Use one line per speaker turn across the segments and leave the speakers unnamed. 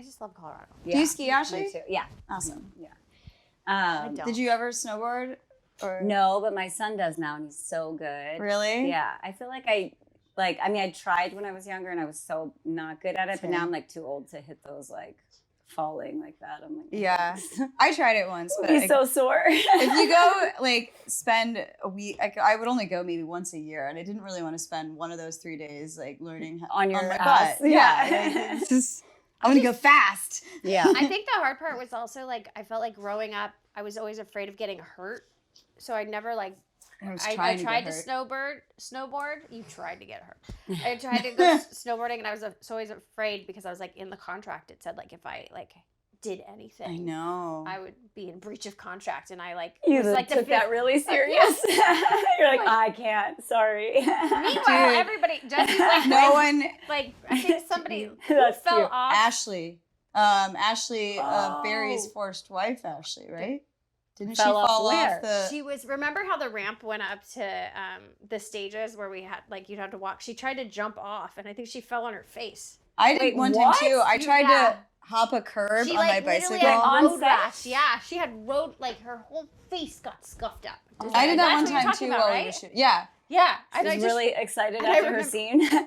I just love Colorado.
Yeah.
Do you ski, Ashlee?
Me too. Yeah.
Awesome.
Yeah.
I don't.
Did you ever snowboard? Or
No, but my son does now, and he's so good.
Really?
Yeah. I feel like I tried when I was younger, and I was so not good at it. But now I'm like too old to hit those like falling like that. I'm like,
Yeah. I tried it once, but
he's so sore.
if you go like spend a week, I would only go maybe once a year, and I didn't really want to spend one of those 3 days like learning
on your
my
ass.
butt. Yeah. Like, it's just, I'm gonna go fast.
Yeah.
I think the hard part was also like I felt like growing up, I was always afraid of getting hurt, so I never like. I tried to snowboard. You tried to get hurt. I tried to go snowboarding, and I was so always afraid because I was like in the contract. It said like if I like did anything,
I know
I would be in breach of contract, and I like
You
was like
took that really serious. You're like, I can't. Sorry.
Meanwhile, everybody Jesse's like
no one.
like I think somebody
That's
fell
cute.
off.
Ashley, Barry's first wife, Ashley, right? Didn't she
Fell off
fall
where?
off the?
She was. Remember how the ramp went up to the stages where we had like you'd have to walk. She tried to jump off, and I think she fell on her face.
I did one time too. I tried to hop a curb
She
on
like
my
literally
bicycle.
had
On
road
set?
rash. Yeah, she had road like her whole face got scuffed up.
I did that one
That's what you're
time
talking
too
about,
while we
right?
were shooting. Yeah,
Yeah,
I was really excited
and I
after her
remember-
scene.
they were.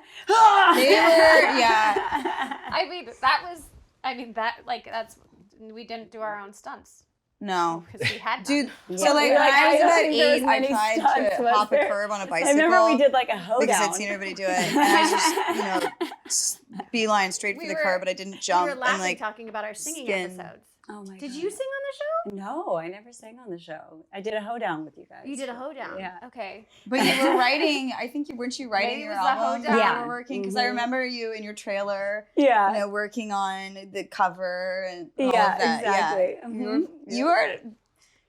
Yeah,
I mean, that was. I mean that like that's. We didn't do our own stunts
no.
because we had none.
Dude,
Yeah.
so like
You're
when
like,
I was
I don't
about
think there was
8, I
many
tried
stunts,
to
was
hop a
there?
curb on a
I
bicycle.
remember we did like a hoedown.
because I'd seen everybody do it, and I just, beeline straight for
We
the
were-
curb, but I didn't
we
jump
were laughing
and like.
talking about our singing
skin.
episodes.
Oh my god.
Did you sing on the show?
No, I never sang on the show. I did a hoedown with you guys.
You did a hoedown.
Yeah.
Okay.
But you were writing. I think weren't you writing
Maybe it
your
was the
album?
hoedown.
while
Yeah.
you were working because I
Mhm.
remember you in your trailer.
Yeah.
You know, working on the cover and all
Yeah,
of that.
exactly.
Yeah.
Mhm.
You were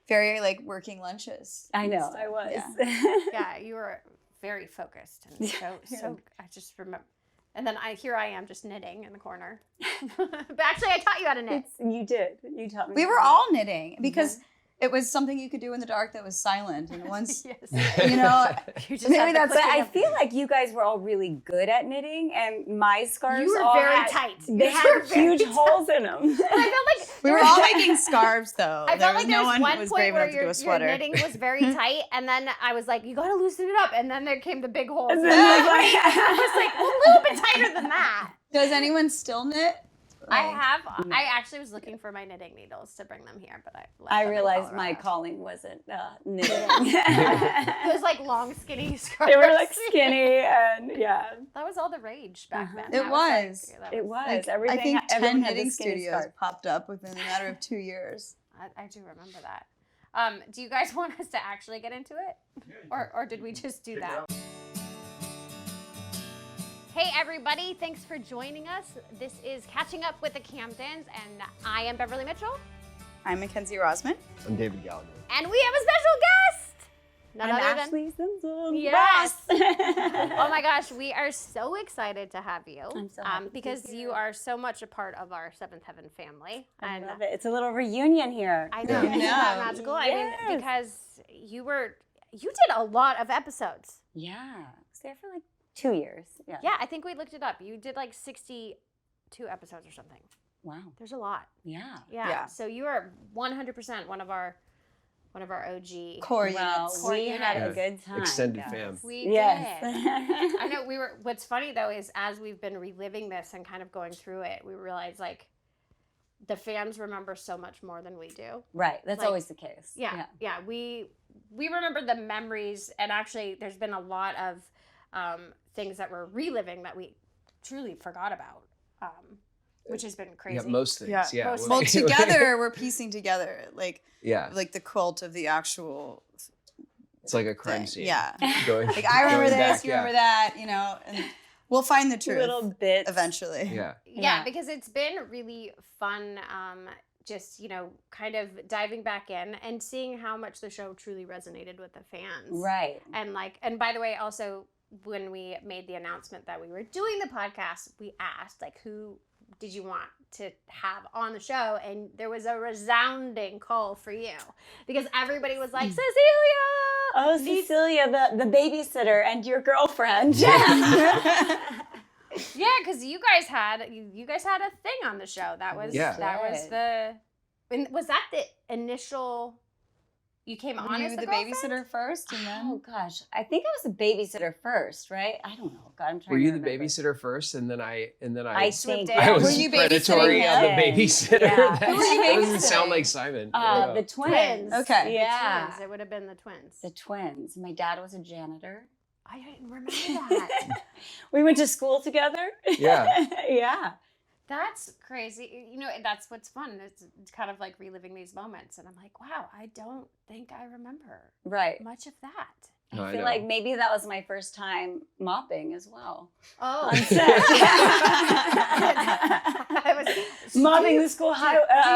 very like working lunches.
I
and
know,
stuff.
I was.
Yeah.
Yeah, you were very focused and so. I just remember, and then here I am just knitting in the corner. But actually, I taught you how to knit.
You did. You taught me.
We were
how to-
all knitting because it was something you could do in the dark that was silent. And once,
Yes.
you know,
You just
maybe
had the
that's-
But
clicking
I
of-
feel like you guys were all really good at knitting, and my scarves
You were
all
very
had,
tight.
They
You were
had
very
huge
tight.
holes in them.
I felt like
we were all making scarves though.
I
There
felt
was
like
no
there was
one
one
was
point
brave
where
enough to do
your
a sweater.
knitting was very tight, and then I was like, "You got to loosen it up," and then there came the big holes.
And
And
then
I
it was like-
was like, "Well, a little bit tighter than that."
Does anyone still knit?
I
Like-
have. I actually was looking for my knitting needles to bring them here, but I left
I
them in
realized my
Colorado.
calling wasn't knitting.
It was like long, skinny scarves.
They were like skinny, and yeah,
That was all the rage back then.
It
That
was.
like- that
it was.
Like,
Everything.
I think
everyone
10
had the
knitting
skinny
studios
scarf.
popped up within a matter of 2 years.
I do remember that. Do you guys want us to actually get into it, or did we just do that? Hey everybody, thanks for joining us. This is Catching Up with the Camdens, and I am Beverly Mitchell,
I'm Mackenzie Rosman.
I'm David Gallagher.
and we have a special guest. None
I'm
other than
Ashlee Simpson.
Yes.
Boss.
Oh my gosh, we are so excited to have you.
I'm so happy to be
because
here.
you are so much a part of our Seventh Heaven family.
I
And
love it. It's a little reunion here.
I know,
Yeah.
isn't that magical? I
Yes.
mean, because you did a lot of episodes.
Yeah. Was there for like 2 years. Yeah.
Yeah, I think we looked it up. You did like 62 episodes or something.
Wow.
There's a lot.
Yeah.
Yeah.
Yeah.
So you are 100% one of our OG.
Core
Well,
units.
Core
we had a
units.
good time.
Extended
guys.
fam.
We
Yes.
did. I know what's funny though is as we've been reliving this and kind of going through it, we realize like the fans remember so much more than we do.
Right. That's
Like,
always the case.
Yeah. We remember the memories, and actually there's been a lot of things that we're reliving that we truly forgot about, which has been crazy.
Yeah, most things.
Yeah.
Yeah.
Most
Well,
things.
together we're piecing together
Yeah.
like the quilt of the actual
It's like a crime
thing.
scene.
Yeah.
Going,
Like I remember
going
this,
back,
you
yeah.
remember that, you know, and we'll find the truth
Little bits.
eventually.
Yeah.
Yeah, because it's been really fun, just, kind of diving back in and seeing how much the show truly resonated with the fans.
Right.
And by the way, also, when we made the announcement that we were doing the podcast, we asked, who did you want to have on the show? And there was a resounding call for you because everybody was like, Cecilia!
Oh, Cecilia, the babysitter and your girlfriend.
Yeah, because you guys had a thing on the show. That was
Yeah.
that was the. And was that the initial? You came
Were
on
you
as
the
the girlfriend?
babysitter first, and then
Oh gosh, I think I was the babysitter first, right? I don't know. God, I'm trying.
Were you
to
the
remember.
babysitter first, and then I
I
Swooped
think
in.
I was
Were you
predatory
babysitting
of the
him?
babysitter.
Yeah.
That
Who were you
doesn't sound
babysitting?
like Simon.
The twins.
Okay.
Yeah.
Twins. It would have been the twins.
The twins. My dad was a janitor.
I didn't remember that.
We went to school together.
Yeah.
Yeah.
That's crazy. You know, that's what's fun. It's kind of like reliving these moments, and I'm like, wow, I don't think I remember
Right.
much of that.
No,
I
I
feel
know.
like maybe that was my first time mopping as well.
Oh,
On set. Mopping the school
do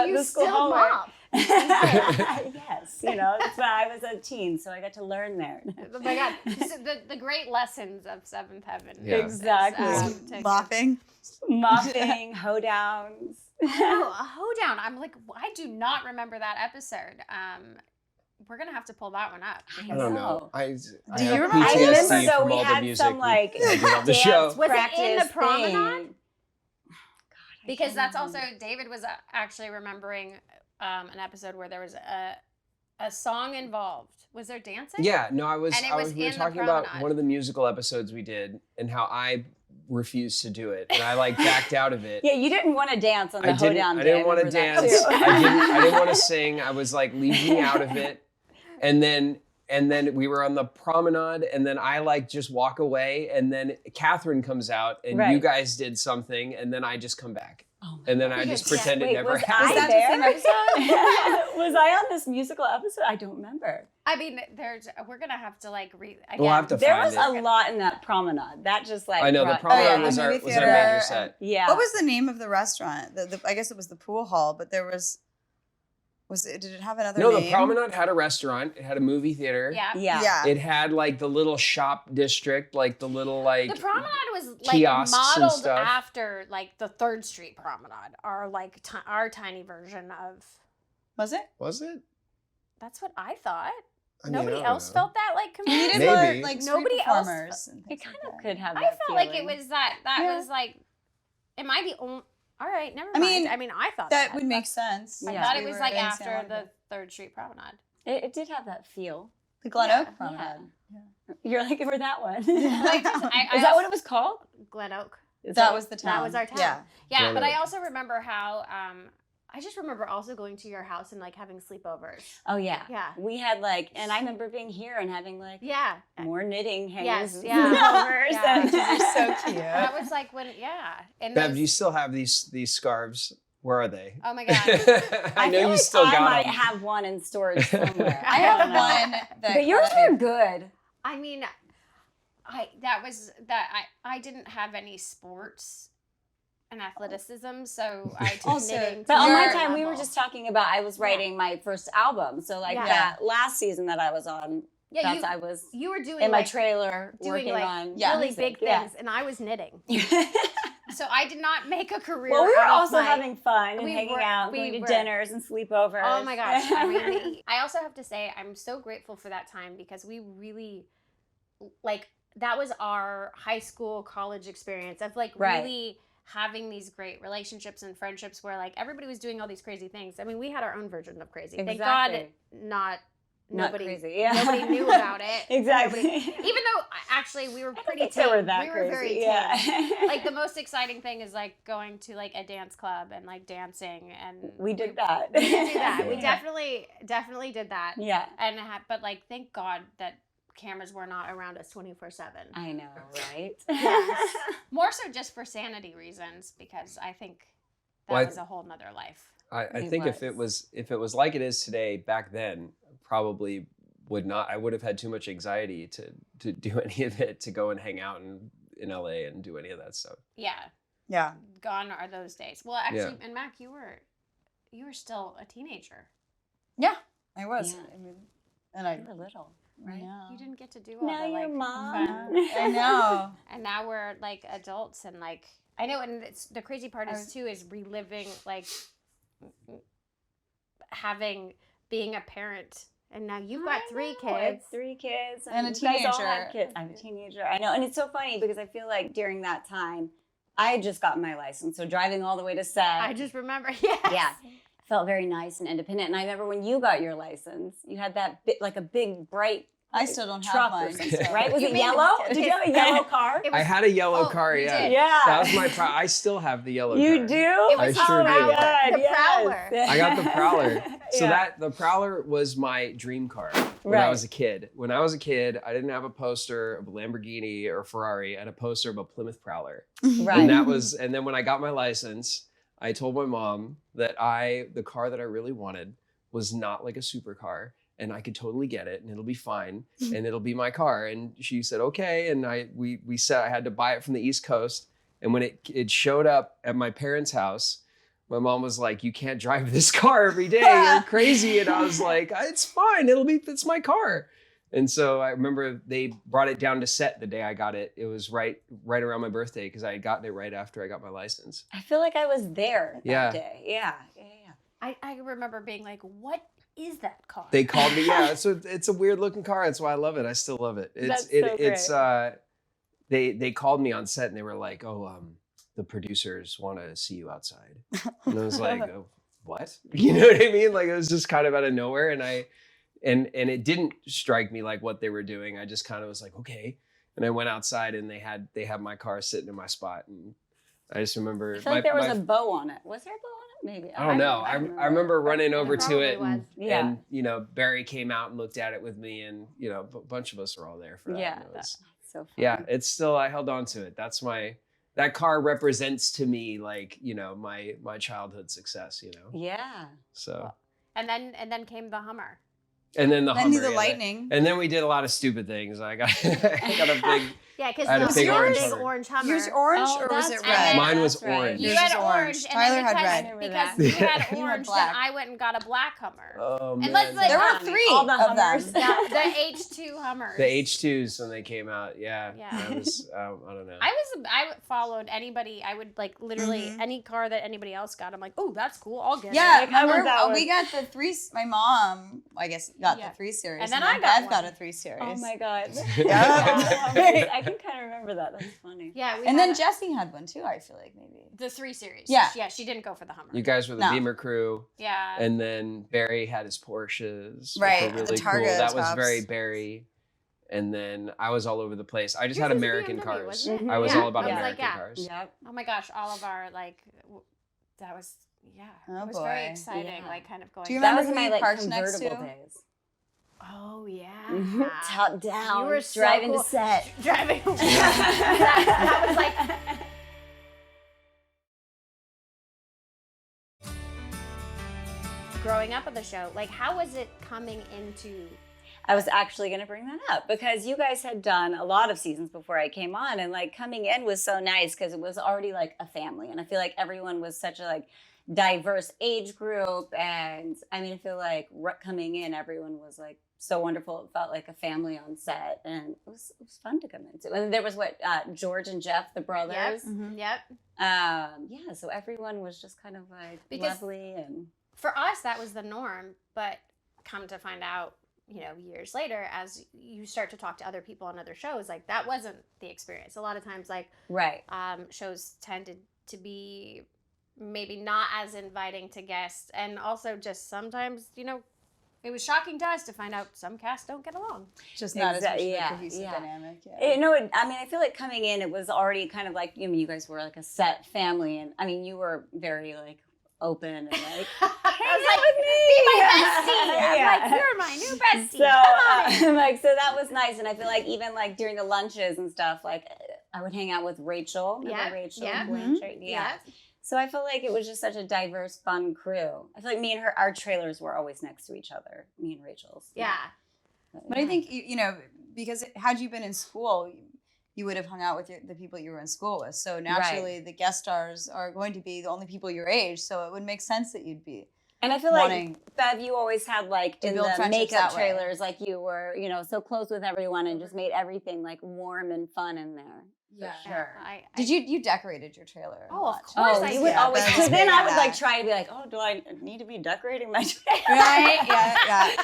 you
the school
still
hallway.
mop?
Yes, that's why I was a teen, so I got to learn there.
Oh my God, the great lessons of Seventh Heaven.
Yeah.
Exactly.
mopping.
Mopping, hoedowns.
Oh, a hoedown. I'm like, I do not remember that episode. We're gonna have to pull that one up.
I
I don't know.
know.
I
Do you
have
remember-
I
PTSD
remember, so
from
we
all the
had
music
some like
we did on the
dance
show.
Was it in the
practice
promenade?
thing.
Because that's also David was actually remembering an episode where there was a song involved. Was there dancing?
Yeah, no, I was.
And it
I
was
was. We were
in the
talking about
promenade.
one of the musical episodes we did, and how I refused to do it, and I like backed out of it.
Yeah, you didn't want to dance on the
I didn't.
hoedown
I
day.
didn't want to
remember that
dance.
too.
I didn't want to sing. I was like, leave me out of it. And then we were on the promenade, and then I like just walk away, and then Catherine comes out, and you
Right.
guys did something, and then I just come back,
Oh
and then I
Because-
just pretend
Wait,
it never
was
happened.
I
that the same
there?
episode?
Was I on this musical episode? I don't remember.
I mean, we're gonna have to like again.
We'll have to
There
find
was
it.
a lot in that promenade. That just like
I know the
brought-
promenade
yeah.
was our
Movie
was our
theater
major
and-
set.
Yeah.
What was the name of the restaurant? I guess it was the pool hall, but there was. Did it have another
No,
name?
the promenade had a restaurant. It had a movie theater.
Yeah.
Yeah.
Yeah.
It had like the little shop district, like the little like.
The promenade was like
kiosks and
modeled
stuff.
after like the 3rd Street Promenade, our like our tiny version of.
Was it?
Was it?
That's what I thought.
I mean,
Nobody
I don't
else
know.
felt that like
We
community.
needed
Maybe.
more like street
Nobody else-
performers. And
It
things
kind
like
of
that.
could have
I
that
felt like it
feeling.
was that
Yeah.
was like it might be only. All right, never
I
mind.
mean,
I mean, I thought
That would make sense.
I
Yeah.
thought
We
it was
were
like
in
after
Santa
the
Monica.
3rd Street Promenade.
It did have that feel.
The Glen
Yeah.
Oak promenade.
You're like, for that one.
Like, I
Is that
also-
what it was called?
Glen Oak.
Is
That was the town.
That was our town.
Yeah.
Yeah,
Glen
but I
Oak.
also remember how I just remember also going to your house and like having sleepovers.
Oh, yeah.
Yeah.
We had like, and I remember being here and having like
Yeah.
more knitting hangs.
Yes,
and
yeah.
sleepovers
Yeah.
and-
You're so cute.
That was like when and
Bev,
those-
do you still have these scarves? Where are they?
Oh my God.
I know
feel
you
like
still
I
got
might
them.
have one in storage somewhere.
I have
don't know.
one that.
But yours
kinda-
were good.
I mean, I didn't have any sports and athleticism, so I took
Also,
knitting.
But on my
Your
time, we were
level.
just talking about I was writing my first album. So like
Yeah.
that last season that I was on,
Yeah,
that's I was
you were doing
in my
like
trailer
doing,
working
like,
on
Yeah.
really
music.
big things, and I was knitting. So I did not make a career.
Well, we were
out of
also
my-
having fun and
we
hanging
were-
out,
we
going to
were.
dinners and sleepovers.
Oh my gosh! I mean, I also have to say I'm so grateful for that time because we really, like, that was our high school, college experience of like
Right.
really having these great relationships and friendships where like everybody was doing all these crazy things. I mean, we had our own version of crazy. Thank God,
Exactly.
not
Not
nobody,
crazy. Yeah.
nobody knew about it.
Exactly.
Nobody- even though actually we were pretty
think they
tame.
were that
we were
crazy.
very tame.
Yeah.
Like the most exciting thing is like going to like a dance club and like dancing and
we did that.
We did do that. We
Yeah.
definitely did that.
Yeah.
And but like thank God that cameras were not around us 24/7.
I know, right?
Yes. More so just for sanity reasons because I think that
Well, I-
was a whole nother life.
I
It
think if
was.
it was like it is today, back then, probably would not. I would have had too much anxiety to do any of it, to go and hang out in LA and do any of that stuff.
Yeah.
Yeah.
Gone are those days. Well, actually, and Mac, you were still a teenager.
Yeah. I was.
Yeah.
I mean, and I.
You were little,
I
right?
know.
You didn't get to do all
Now
the
you're
like
mom.
fun.
I know.
And now we're like adults and like I know, and it's the crazy part is too is reliving like being a parent, and now you've got three kids.
3 kids.
And a
you guys all
teenager.
have kids. I'm a teenager. I know. And it's so funny because I feel like during that time, I had just gotten my license, so driving all the way to set.
I just remember, yes.
Yeah. Felt very nice and independent. And I remember when you got your license, you had that like a big bright
I still don't
truck
have
or
mine.
something,
So.
right? Was
You
it
mean
yellow?
it's-
Did you have a yellow car?
It was-
I had a yellow
Oh,
car.
you
Yeah.
did.
Yeah.
That was my I still have the yellow
You
car.
do?
It was
I sure
the
do.
Prowler.
God,
The
yes.
Prowler.
I got the Prowler. So
Yeah.
the Prowler was my dream car when I
Right.
was a kid. When I was a kid, I didn't have a poster of a Lamborghini or Ferrari. I had a poster of a Plymouth Prowler.
Right.
And then when I got my license, I told my mom that the car that I really wanted was not like a supercar, and I could totally get it, and it'll be fine, and it'll be my car. And she said, okay. And we said I had to buy it from the East Coast. And when it showed up at my parents' house, my mom was like, you can't drive this car every day. You're crazy. And I was like, it's fine. It's my car. And so I remember they brought it down to set the day I got it. It was right around my birthday because I had gotten it right after I got my license.
I feel like I was there
Yeah.
that day. Yeah.
I remember being like, what is that car?
They called me, yeah. So it's a weird looking car. That's why I love it. I still love it. They called me on set and they were like, the producers want to see you outside. And I was like, oh, what? You know what I mean? Like it was just kind of out of nowhere. And it didn't strike me like what they were doing. I just kind of was like, okay. And I went outside and they had my car sitting in my spot. And I just remember
I feel like there was a bow on it. Was there a bow on it? Maybe.
I don't know. I remember running over to
probably
it and,
was.
and Barry came out and looked at it with me and, a bunch of us were all there for that.
Yeah.
And it was-
That's so fun.
yeah, it's still, I held on to it. That car represents to me like, my childhood success,
Yeah.
So,
And then came the Hummer.
and then the
Then
Hummer.
the
yeah,
lightning.
and then we did a lot of stupid things. I got a big,
Yeah, because
I had a
it was
big
yours
orange
big
Hummer.
orange Hummer.
Yours orange
Oh,
or was
that's
it
right.
red?
Mine was
That's right.
orange.
You
Yours
had
was
orange,
orange.
and
Tyler
then
had
because,
red.
I remember
because
that.
you had
You had
orange,
black.
then I went and got a black Hummer.
Oh,
And
man.
let's, like,
There were
Yeah.
3
All the
of them.
Hummers.
the H2 Hummers.
The H2s when they came out. Yeah.
Yeah.
That was, I don't know.
I followed anybody. I would like literally any car that anybody else got. I'm like, oh, that's cool. I'll get
Yeah,
it.
I want
remember,
that one.
we got the 3. My mom, I guess, got
Yeah.
the 3 Series,
And then I got
Bev got
one.
a 3 Series.
Oh my God.
Yeah.
I can kind of remember that. That's funny.
Yeah, we
And then
had
Jessie had one too. I feel like maybe.
the 3 Series.
Yeah.
Yeah, she didn't go for the Hummer.
You guys were the
No.
Beamer crew.
Yeah.
And then Barry had his Porsches. which
Right,
were
the
really
Targa
cool. That was
tops.
very Barry. And then I was all over the place. I just
Yours
had
was a
American
BMW,
cars.
wasn't it?
I was
Yeah,
all about
I was
American
like, yeah.
cars.
Yep.
Oh my gosh, all of our that was
Oh,
it was very
boy.
exciting,
Yeah.
like kind of going.
Do you
That
remember
was
who
my
you parked next
convertible
to?
days.
Oh yeah.
Top down.
You were so
driving
cool.
to set.
Driving. that was like. Growing up on the show, like how was it coming into?
I was actually going to bring that up because you guys had done a lot of seasons before I came on, and like coming in was so nice because it was already like a family, and I feel like everyone was such a like diverse age group, and I mean I feel like coming in, everyone was like so wonderful. It felt like a family on set, and it was fun to come into. And there was George and Jeff, the brothers.
Yep.
Yeah, so everyone was just kind of like
Because-
lovely and.
For us, that was the norm, but come to find out, years later, as you start to talk to other people on other shows, like that wasn't the experience. A lot of times, like
Right.
shows tended to be maybe not as inviting to guests, and also just sometimes, it was shocking to us to find out some casts don't get along.
Just not as much of a
Yeah,
cohesive
yeah.
dynamic. Yeah.
I mean, I feel like coming in, it was already kind of like, you guys were like a set family, and I mean, you were very like open and like,
I was
out with me.
be my bestie.
Yeah.
I'm like, you're my new bestie.
so
Come on.
so that was nice, and I feel like even like during the lunches and stuff, like I would hang out with Rachel. Remember
Yeah,
Rachel
yeah.
Blanchard?
Yeah.
So I felt like it was just such a diverse, fun crew. I feel like me and our trailers were always next to each other. Me and Rachel's.
Yeah.
But I think because had you been in school, you would have hung out with the people you were in school with. So naturally, the guest stars are going to be the only people your age. So it would make sense that you'd be.
And I feel
wanting
like, Bev, you always had like
to
in
build
the
friendships
makeup
that way.
trailers, like you were, so close with everyone and just made everything like warm and fun in there.
Yeah.
Sure.
Did you decorated your trailer? a
Oh, of
lot, too.
course
Oh,
I
you would
did.
always,
Bev's
because then
great
I
at
would like
that.
try to be like, oh, do I need to be decorating my trailer?
Right? Yeah.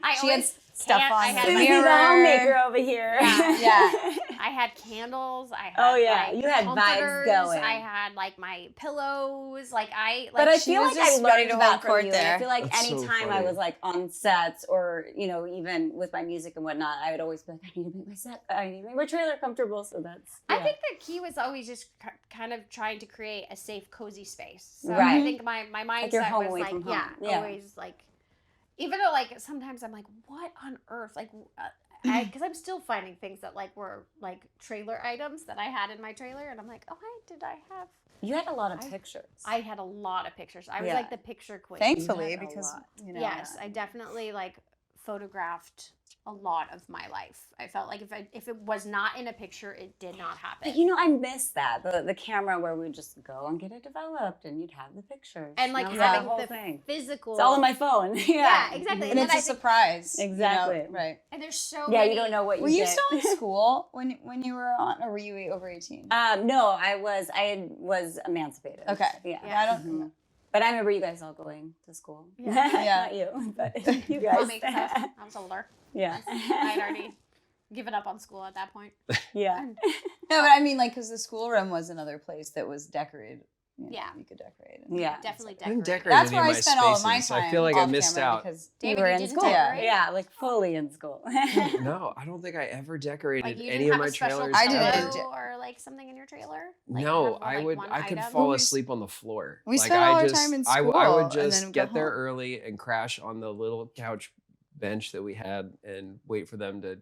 I
She had
always
stuff
can't-
on
I had
the
my-
Susie the
mirror.
homemaker over here.
Yeah.
Yeah.
I I had candles. I had
you had vibes
comforters,
going.
I had like my pillows.
But I
she
feel
was
like I
just ready
learned
to
that
hold
from
court
you.
there.
And I feel like
That's so
anytime I
funny.
was like on sets or, you know, even with my music and whatnot, I would always be like, I need to make my set, I need to make my trailer comfortable. So that's,
I think the key was always just kind of trying to create a safe, cozy space. So
Right.
I think my mindset
you're home
was
away
like,
from home. Yeah.
always like, even though like sometimes I'm like, what on earth? Like, because I'm still finding things that like were like trailer items that I had in my trailer, and I'm like, oh, did I have?
You had a lot of pictures.
I had a lot of pictures. I was
Yeah.
like the picture queen.
Thankfully,
You had a
because
lot.
you know.
Yes, I definitely like photographed a lot of my life. I felt like if it was not in a picture, it did not happen.
But you know, I miss that the camera where we just go and get it developed, and you'd have the pictures
and like
that was
having
the whole
the
thing.
physical.
It's all on my phone.
Yeah, exactly.
And
then
it's a
I think-
surprise.
Exactly.
You know, right.
And there's so
Yeah,
many.
you don't know what you
Were you
get.
still in school when you were on, or were you over 18?
No, I was emancipated.
Okay.
Yeah.
Yeah, I don't.
Mhm. But I remember you guys all going to school.
Yeah.
Yeah.
Not you, but you
Well,
guys.
me, 'cause I was older.
Yeah.
I had already given up on school at that point.
Yeah.
No, but I mean, like, because the schoolroom was another place that was decorated. You know,
Yeah.
you could decorate.
Yeah.
Definitely
I didn't
decorate.
decorate
That's
any
where
of
I
my
spent all of my
spaces.
time.
I feel like I
off
missed
camera
out.
because
David,
you were
you
in
didn't
school.
decorate?
Yeah, like fully in school.
No, I don't think I ever decorated
Like you
any
didn't
of
have
my
a special
trailers.
I didn't.
ever.
pillow or like something in your trailer. Like,
No,
have,
I
like,
would.
one
I could
item?
fall
We
asleep on the floor.
we
Like,
spent all
I
our
just,
time in
I
school,
would
and
just
then go
get there
home.
early and crash on the little couch bench that we had and wait for them to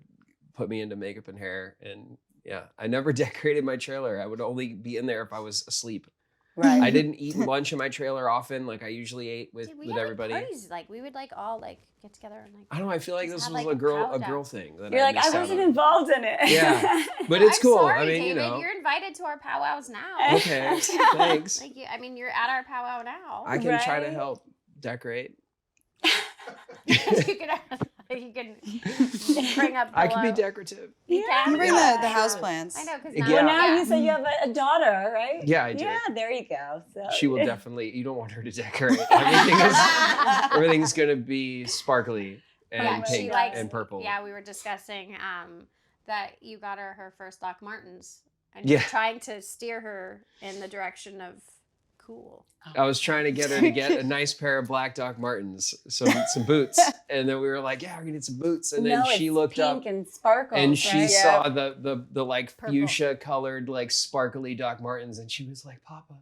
put me into makeup and hair. And yeah, I never decorated my trailer. I would only be in there if I was asleep.
Right.
I didn't eat lunch in my trailer often, like I usually ate with
Dude, we had,
everybody.
Like, parties. Like we would like all like get together and like.
I don't know. I feel like
Just
this
have,
was
like,
a
a
girl
powwow.
thing that
You're like,
missed
I
out
wasn't
on.
involved in it.
Yeah. But it's
I'm
cool.
Sorry,
I mean,
David,
you know.
you're invited to our powwows now.
Okay. Thanks.
Like I mean, you're at our powwow now.
I can try to
Right.
help decorate.
you can bring up.
I can be
pillow.
decorative.
You
Yeah.
can.
You bring
Yeah.
the house plants.
I know because
Yeah.
now,
Well, now
yeah.
you said you have a daughter, right?
Yeah, I do.
Yeah, there you go. So.
She will definitely. You don't want her to decorate. Everything's gonna be sparkly and
Yeah, she
pink
likes-
and purple.
Yeah, we were discussing that you got her first Doc Martens, and
Yeah.
you're trying to steer her in the direction of cool.
I was trying to get her to get a nice pair of black Doc Martens, some boots, and then we were like, "Yeah, we're gonna need some boots." And then
No,
she
it's
looked up
pink and sparkles,
and she
right?
saw the like
Purple.
fuchsia colored like sparkly Doc Martens, and she was like, "Papa,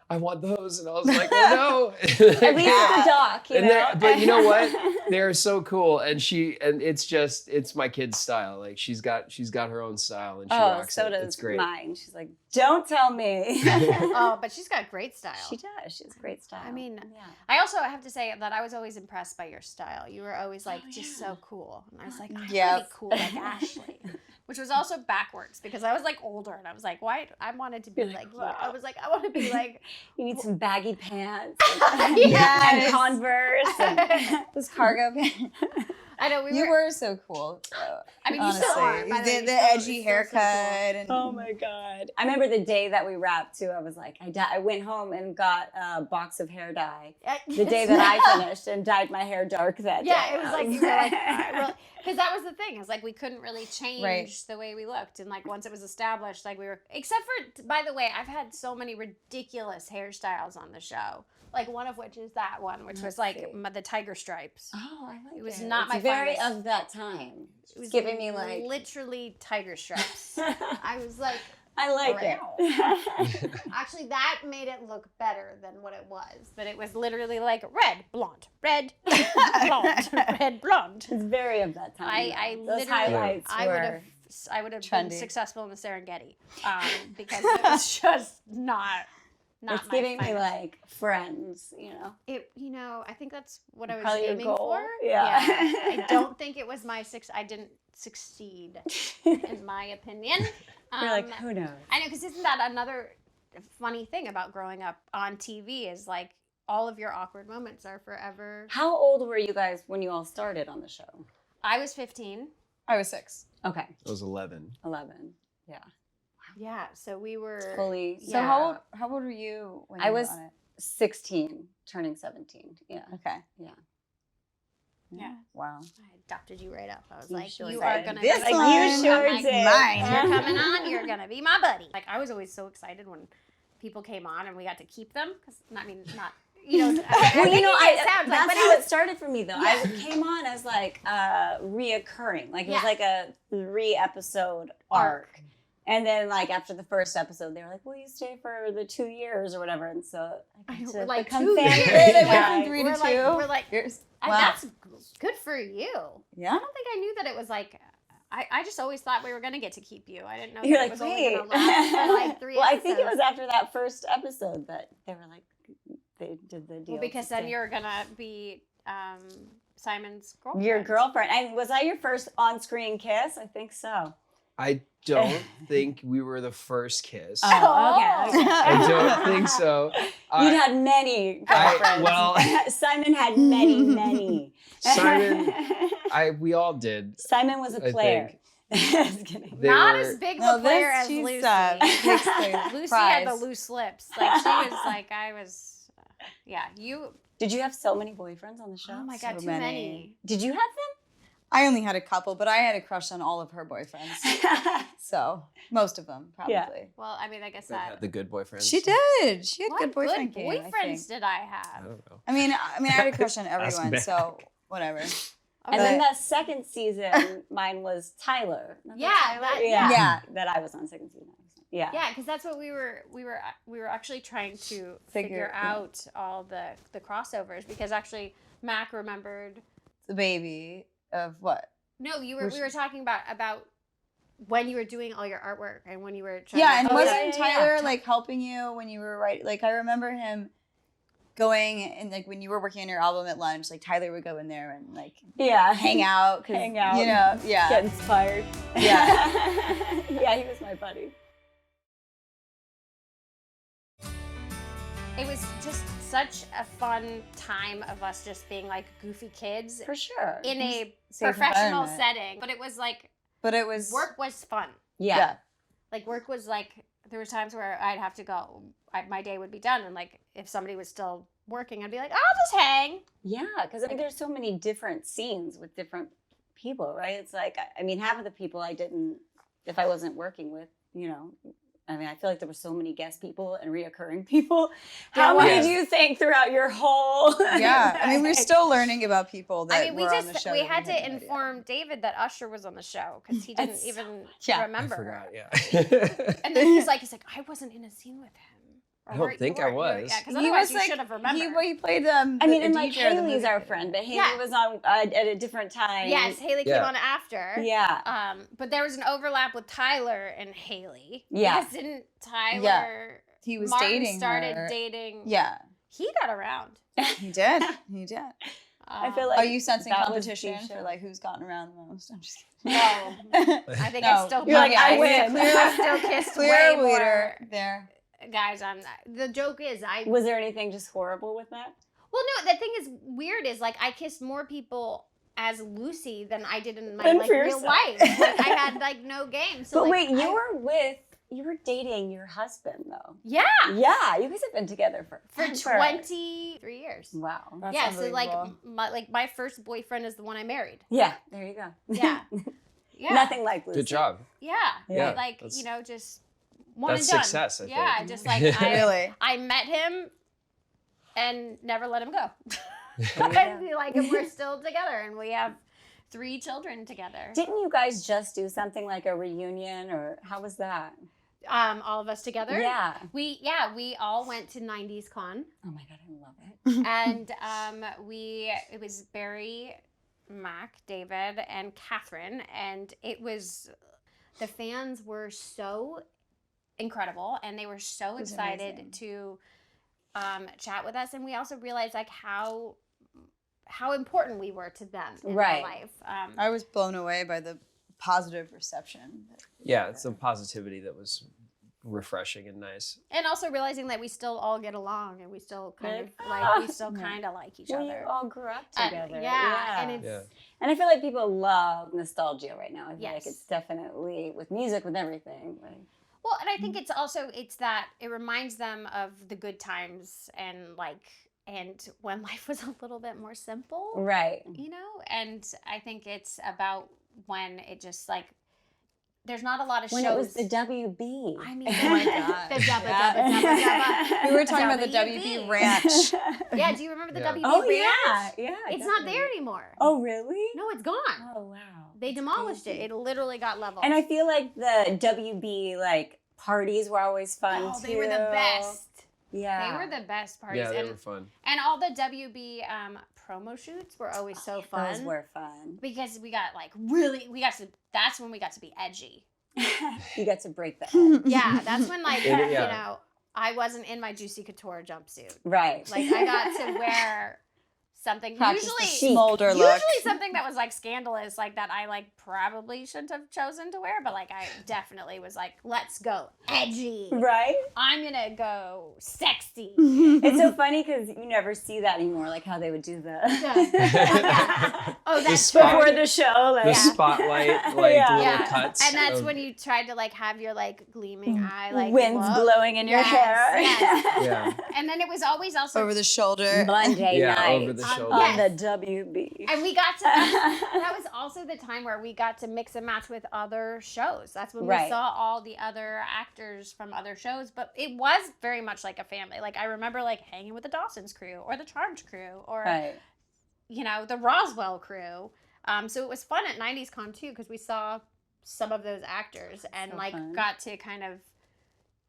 I want those." And I was like, "Oh no!"
At least the doc, you
And
know.
but you know what? They're so cool, and it's my kid's style. Like she's got her own style, and she
Oh,
rocks
so
it.
does
It's great.
mine. She's like, don't tell me.
Oh, but she's got great style.
She does. She has great style.
I mean,
yeah.
I also have to say that I was always impressed by your style. You were always like
Oh,
just
yeah.
so cool, and I was like, I
Yeah.
want to be cool like Ashley, which was also backwards because I was like older, and I was like, why? I wanted to be
You're
like
like,
you.
wow.
I was like, I want to be like.
You need some baggy pants
Yes.
and Converse. And
This cargo pants.
I know we
You
were.
were so cool.
I mean,
honestly,
you still are. by
the
way,
the
you're still-
edgy
you're still so
haircut and
oh my God. I remember the day that we wrapped too. I was like, I went home and got a box of hair dye.
cool.
The day that I finished and dyed my hair dark that day.
Yeah, it was like you were like, because that was the thing. It was like we couldn't really change
Right.
the way we looked, and like once it was established, like we were. Except for, by the way, I've had so many ridiculous hairstyles on the show. Like one of which is that one, which was like
see.
the tiger stripes.
Oh, I like it.
It was not
It's
my
very
finest.
of that time.
It was
giving me like
literally tiger stripes. I was like,
I like it.
actually, that made it look better than what it was. But it was literally like red, blonde, red, blonde, red, blonde.
It's very of that time.
I
Those
literally,
highlights
I would have been
trendy.
successful in the Serengeti because it was just not
it's
my
giving me
finest.
like Friends, you know.
It. I think that's what I was
Probably your
aiming
goal.
for.
Yeah.
I don't think it was my I didn't succeed, in my opinion.
You're like, who knows?
I know, because isn't that another funny thing about growing up on TV is like all of your awkward moments are forever.
How old were you guys when you all started on the show?
I was 15.
I was 6.
Okay,
I was 11.
11. Yeah.
Yeah, so we were
Fully.
So
Yeah.
how old were you when
I
you
was
were on it?
16, turning 17. Yeah.
Okay.
Yeah.
Yeah.
Wow.
I adopted you right up. I was
You
like,
sure
you
did.
are gonna
This
be
one.
You sure
I'm like,
did.
Mine.
You're coming on. You're gonna be my buddy. Like I was always so excited when people came on and we got to keep them. Because I mean, not
Well,
it sounds like,
that's
but
how it started for me though.
Yeah.
I came on as like reoccurring, like it was
Yeah.
like a 3-episode arc. And then, like after the first episode, they were like, "Will you stay for the 2 years or whatever?" And so I got to
like
become
2
fans.
years.
They went
Yeah.
from 3 to 2.
We're like,
Years.
wow.
Wow.
That's good for you.
Yeah.
I don't think I knew that it was like. I just always thought we were gonna get to keep you. I didn't know
You're
that
like,
it was only
wait.
gonna last for like 3
Well, I
episodes.
think it was after that first episode that they were like, they did the deal.
Well, because
to
then
stay.
you're gonna be Simon's girlfriend.
Your girlfriend. And was that your first on-screen kiss? I think so.
I don't think we were the first kiss.
Okay.
I don't think so.
You'd had many girlfriends.
well-
Simon had many.
Simon, we all did.
Simon was a
I
player. Just kidding.
They
Not
were-
as big of
No,
a player
this
as
she's,
Lucy.
mixed
Lucy
prize.
had the loose lips. Like she was like I was. Yeah, you.
Did you have so many boyfriends on the show?
Oh my god,
So
too
many.
many.
Did you have
I only had a couple, but I had a crush on all of her boyfriends.
them?
So most of them, probably.
Yeah.
Well, I mean, I guess
that
that.
had the good boyfriends.
She did. She had
What
good boyfriend
good
game, I
boyfriends
think.
did I
I
have?
don't know.
I mean, I had a crush on everyone,
Mack.
so whatever.
And then that second season, mine was Tyler. Remember
Yeah,
Tyler?
that-
Yeah.
That I was on second season. Yeah.
Yeah, because that's what we were actually trying to figure
Figure-
out all the crossovers because actually Mac remembered.
The baby of what?
No, we
Which-
were talking about when you were doing all your artwork and when you were trying.
Yeah,
to
and
Oh,
wasn't
yeah.
Tyler like helping you when you were writing? Like I remember him going and like when you were working on your album at lunch, like Tyler would go in there and like
Yeah.
hang out, 'cause,
Hang out.
You know, yeah.
Get inspired.
Yeah.
Yeah, he was my buddy.
It was just such a fun time of us just being like goofy kids
For sure.
in a
Safe
professional
environment.
setting. But it was like
But it was
work was fun.
Yeah.
Like work was like there was times where I'd have to go. My day would be done, and like if somebody was still working, I'd be like, I'll just hang.
Yeah, because I mean, there's so many different scenes with different people, right? It's like, I mean, half of the people I didn't, if I wasn't working with, you know, I mean, I feel like there were so many guest people and reoccurring people. How
There
many
was.
do you think throughout your whole?
Yeah, I mean, we're still learning about people that
I mean, we
were on the
just
show.
we
that
had to
no idea.
inform David that Usher was on the show because he didn't
That's-
even
yeah, I
remember.
I forgot, yeah.
And then he's like, I wasn't in a scene with him. Or
I don't
were-
think
you
I
were.
was.
Yeah, because
He
otherwise
was
you
like
should have remembered.
he played
I mean,
a
and like
DJ of the
Haley's
movie.
our friend, but Haley
Yeah.
was on at a different time.
Yes, Haley came
Yeah.
on after.
Yeah.
But there was an overlap with Tyler and Haley.
Yeah.
Because didn't Tyler?
He was
Martin
dating
started
her.
dating.
Yeah,
He got around.
he did. He did.
I feel like
Are you sensing
that was
competition
the show.
for like who's gotten around the most? I'm just kidding.
No. I think I still.
You're like, I win.
I still kissed way
Clear
more
leader there.
guys on that. The joke is
Was there anything just horrible with that?
Well, no, the thing is weird is like I kissed more people as Lucy than I did in my
Than
like
for
real
yourself.
life. Like, I had like no game. So
But
like,
wait, you were dating your husband though.
yeah,
Yeah, you guys have been together for
23 years.
Wow.
That's
Yeah, so like
unbelievable.
my first boyfriend is the one I married.
Yeah, there you go.
Yeah. Yeah.
Nothing like Lucy.
Good job.
Yeah.
Yeah,
Like,
that's-
you know, just one
That's
and done.
success, I
Yeah,
think.
just like
Really?
I met him and never let him go.
Yeah.
And like and we're still together and we have 3 children together.
Didn't you guys just do something like a reunion or how was that?
All of us together.
Yeah.
We all went to 90s Con
Oh my god, I love it.
and it was Barry, Mack, David, and Catherine, and it was the fans were so incredible and they were so
was
excited
amazing.
to chat with us, and we also realized like how important we were to them in
Right.
their life.
I was blown away by the positive reception.
Yeah, it's a positivity that was refreshing and nice.
And also realizing that we still all get along and we still kind of
Yeah.
kind of like each
Well,
other.
you all grew up
And-
together.
yeah, and it's
Yeah.
And I feel like people love nostalgia right now. I feel like
Yes.
it's definitely with music, with everything. Like,
well, and I think it's that it reminds them of the good times and like and when life was a little bit more simple,
Right.
you know? And I think it's about when it just like, there's not a lot of
When
shows.
it was the WB.
I mean,
Oh my God.
the dubba.
We were talking about the WB Ranch.
Yeah, do you remember the
Yeah.
WB
Oh,
Ranch?
yeah.
It's not there anymore.
Oh, really?
No, it's gone.
Oh, wow.
They demolished it. It literally got leveled.
And I feel like the WB like parties were always fun too.
They were the best.
Yeah.
They were the best parties.
Yeah, they were fun.
And all the WB promo shoots were always so fun.
Those were fun.
Because we got that's when we got to be edgy.
You got to break the edge.
Yeah, that's when like,
Yeah.
you know, I wasn't in my Juicy Couture jumpsuit.
Right.
Like I got to wear something
Practice the
usually
smolder look.
something that was like scandalous, like that I like probably shouldn't have chosen to wear, but like I definitely was like, let's go edgy.
Right?
I'm gonna go sexy.
It's so funny because you never see that anymore, like how they would do the
Yeah. Oh,
The
that's
spot-
before the show. Like,
The spotlight, like
Yeah.
little
Yeah.
cuts.
And that's
of-
when you tried to like have your like gleaming eye, like
winds
look.
blowing in your
Yes,
hair.
yes.
Yeah.
And then it was always also
Over the shoulder.
Monday
Yeah,
night
over the shoulder.
on
Yes.
the WB.
And we got to, that was also the time where we got to mix and match with other shows. That's when
Right.
we saw all the other actors from other shows, but it was very much like a family. Like I remember like hanging with the Dawson's crew or the Charmed crew or,
Right.
you know, the Roswell crew. So it was fun at 90s Con too, because we saw some of those actors and
So
like
fun.
got to kind of,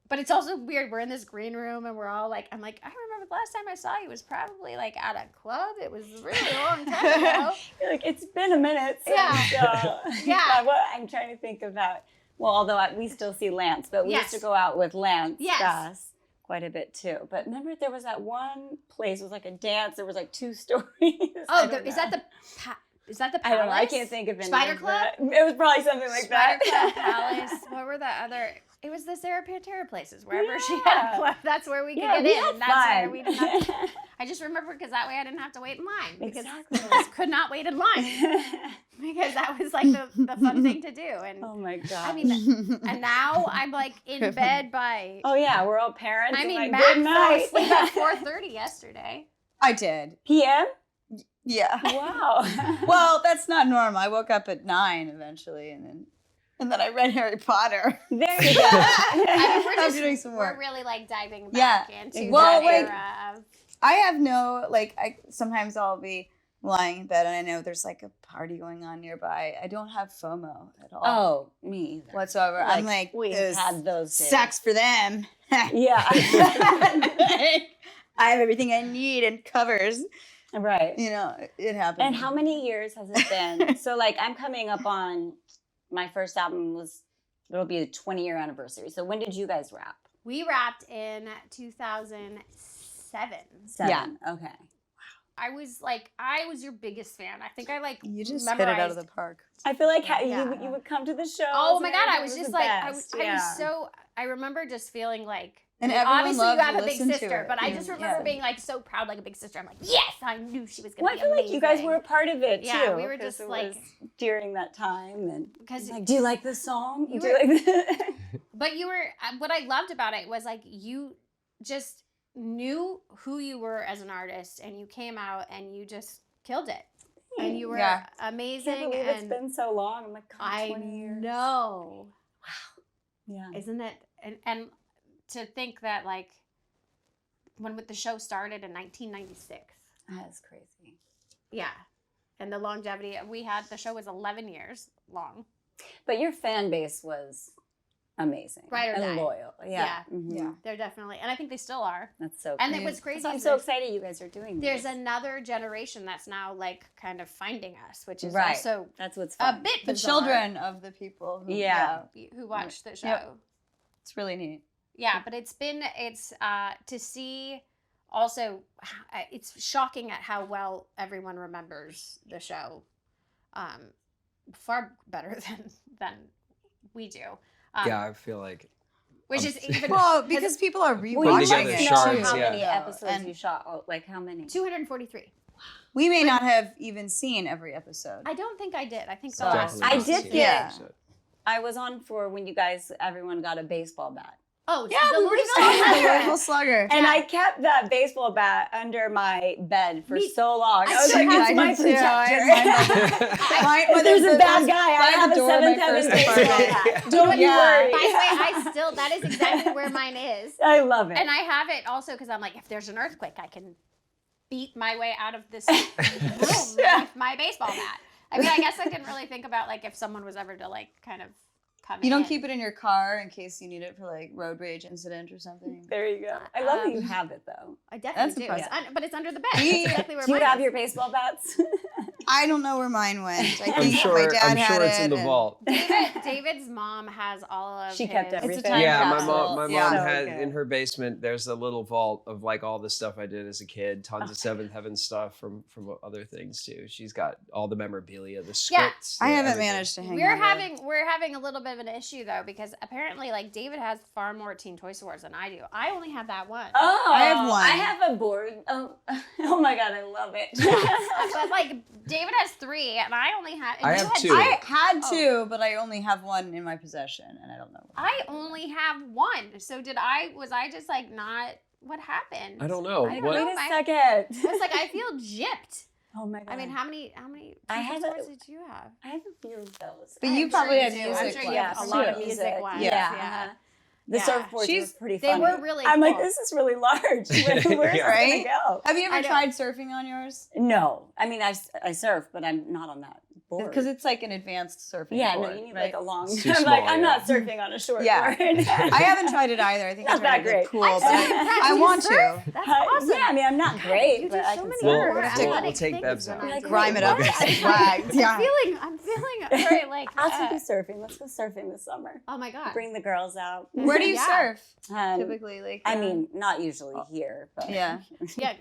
but it's also weird. We're in this green room and we're all like, I'm like, I remember the last time I saw you was probably like at a club. It was a really long time ago.
You're like, it's been a minute since.
Yeah. Yeah.
What I'm trying to think about. Well, although we still see Lance, but we
Yes.
used to go out with Lance
Yes.
Goss quite a bit too. But remember, there was that one place. It was like a dance. There was like 2 stories.
Oh, is that the is that the
I
Palace?
don't know. I can't think of any.
Spider
of
Club?
the- It was probably something like
Spider
that.
Club, Palace. What were the other? It was the Sarah Pantera places. Wherever she had
Yeah.
a club, that's where we could
Yeah,
get
we
in.
had
And that's where
fun.
we didn't have to, I just remember because that way I didn't have to wait in line. Because
Exactly.
I just could not wait in line. Because that was like the fun thing to do. And
Oh my god.
I mean, and now I'm like in bed by.
oh yeah, we're all parents.
I
and
mean,
like,
Matt
good
fell
night.
asleep at 4:30 yesterday.
I did.
PM.
Yeah.
Wow.
Well, that's not normal. I woke up at 9 eventually, and then I read Harry Potter.
There you go.
I mean,
I'm doing some work.
We're really like diving
Yeah.
back into
Well,
that
like,
era of.
I have no, like, sometimes I'll be lying in bed and I know there's like a party going on nearby. I don't have FOMO at all.
Oh, me either.
Whatsoever. I'm like,
we've
there's
had those days.
sucks for them.
Yeah.
I have everything I need and covers.
Right.
You know, it happens.
And how many years has it been? So like I'm coming up on my first album it'll be the 20-year anniversary. So when did you guys wrap?
We wrapped in 2007.
7.
Yeah.
Okay.
I was your biggest fan. I think I like
You just
memorized.
hit it out of the park.
I feel like
Yeah.
you would come to the show.
Oh my god! I was just like I was
Yeah.
so. I remember just feeling like.
And
like,
everyone
obviously
loved
you have
to
a big
listen to
sister,
it.
but I just remember
Yeah.
being like so proud, like a big sister. I'm like, yes, I knew she was gonna
Well, I
be
feel like you guys
amazing.
were a part of it too.
Yeah, we were
'cause
just,
it
like-
was during that time and
because
like, do you like this song?
You
Do you like this?
But you were, what I loved about it was like you just knew who you were as an artist and you came out and you just killed it. And you were
Yeah.
I
amazing.
can't believe it's
And
been so long. I'm like, God,
I
20 years.
know.
Yeah.
Isn't it? And to think that like when the show started in 1996.
That's crazy.
Yeah. And the longevity, the show was 11 years long.
But your fan base was amazing.
Ride or
and
die.
loyal. Yeah.
Yeah.
Mhm.
Yeah.
They're definitely, and I think they still are.
That's so
And
cool.
it was crazy.
I'm
is
so
there's-
excited you guys are doing
There's
this.
another generation that's now like kind of finding us, which is
Right.
also
That's what's
a
fun.
bit
The
bizarre,
children of the people who,
Yeah.
who watch the show.
Yep. It's really neat.
Yeah, but it's to see also, it's shocking at how well everyone remembers the show, far better than we do.
Yeah, I feel like
Which is even
Well, because people are
Well,
rewatching
you
Putting
must
together
it.
know
shards,
how
yeah.
many episodes
And
you shot. Oh, like how many?
243.
we may not have even seen every episode.
I don't think I did. I think the
So-
last
I
one.
did
Yeah.
I was on for when everyone got a baseball bat.
Oh,
Yeah, we were just talking about the Louisville Slugger.
And I kept that baseball bat under my bed for so long. I was
still
like,
have
it's my
mine too. I
protector. There's a bad guy. I have a
door of my
7th heaven
first
baseball
apartment.
bat. Don't you
Yeah.
worry.
By the way, that is exactly where mine is.
I love it.
And I have it also because I'm like, if there's an earthquake, I can beat my way out of this room with my baseball bat. I mean, I guess I didn't really think about like if someone was ever to like kind of come in.
You don't keep it in your car in case you need it for like road rage incident or something.
There you go. I love that you have it though.
I definitely
That's
do.
impressive.
But it's under the bed. That's exactly where
Do you
mine
have
is.
your baseball bats?
I don't know where mine went. I think
I'm sure.
my dad
I'm
had
sure it's in
it
the
and-
vault.
David's mom has all of
She
his.
kept
It's a
everything.
time
Yeah, my
capsule.
mom. My
Yeah.
mom
So
has
good.
in her basement. There's a little vault of like all the stuff I did as a kid. Tons of Seventh Heaven stuff from other things too. She's got all the memorabilia, the scripts.
I haven't
everything.
managed to hang
We're
on to it.
having a little bit of an issue though because apparently like David has far more Teen Toy Stores than I do. I only have that one.
Oh,
I have one.
I have a board. Oh, oh my God, I love it.
But like David has 3 and I only have. and
I
you
have
had
2.
I had
Oh.
2, but I only have one in my possession, and I don't know.
I only have 1. So was I just like not? What happened?
I don't know.
I don't
What-
know.
Wait a
I
second.
was like, I feel gypped.
Oh my God.
I mean, how many
I
Teen
have
Toy
a-
Stores did you have?
I have a few of those.
But
I'm
you
sure
probably
you
had
do.
music
I'm sure you have
ones,
a lot of
too.
music ones.
Yeah.
Yeah.
The
Yeah.
surfboards
She's-
were pretty
They
funny.
were really
I'm like,
cool.
this is really large. Where's
Yeah.
it
Right?
gonna go?
Have you
I
ever
know.
tried surfing on yours?
No. I mean, I surf, but I'm not on that board.
Because it's like an advanced surfing
yeah,
board,
no, you need
right?
like a long.
It's too
I'm like,
small,
I'm
yeah.
not surfing on a short
Yeah.
board.
I haven't tried it either. I think
Not
it's
that
really
great.
cool,
I'm
but
so impressed.
I
You
want
surf?
to.
That's awesome.
Yeah, I mean, I'm not great,
You do
but I
so
can
many
surf.
more
We'll
athletic
take
things
Bev's
than
out.
I
Like,
do.
Grime it up
What?
and swag. Yeah.
I'm feeling very like.
I'll take you surfing. Let's go surfing this summer.
Oh my god.
Bring the girls out.
Where do you
Yeah.
surf?
Um,
Typically, like.
I mean, not usually here, but
yeah.
Yeah,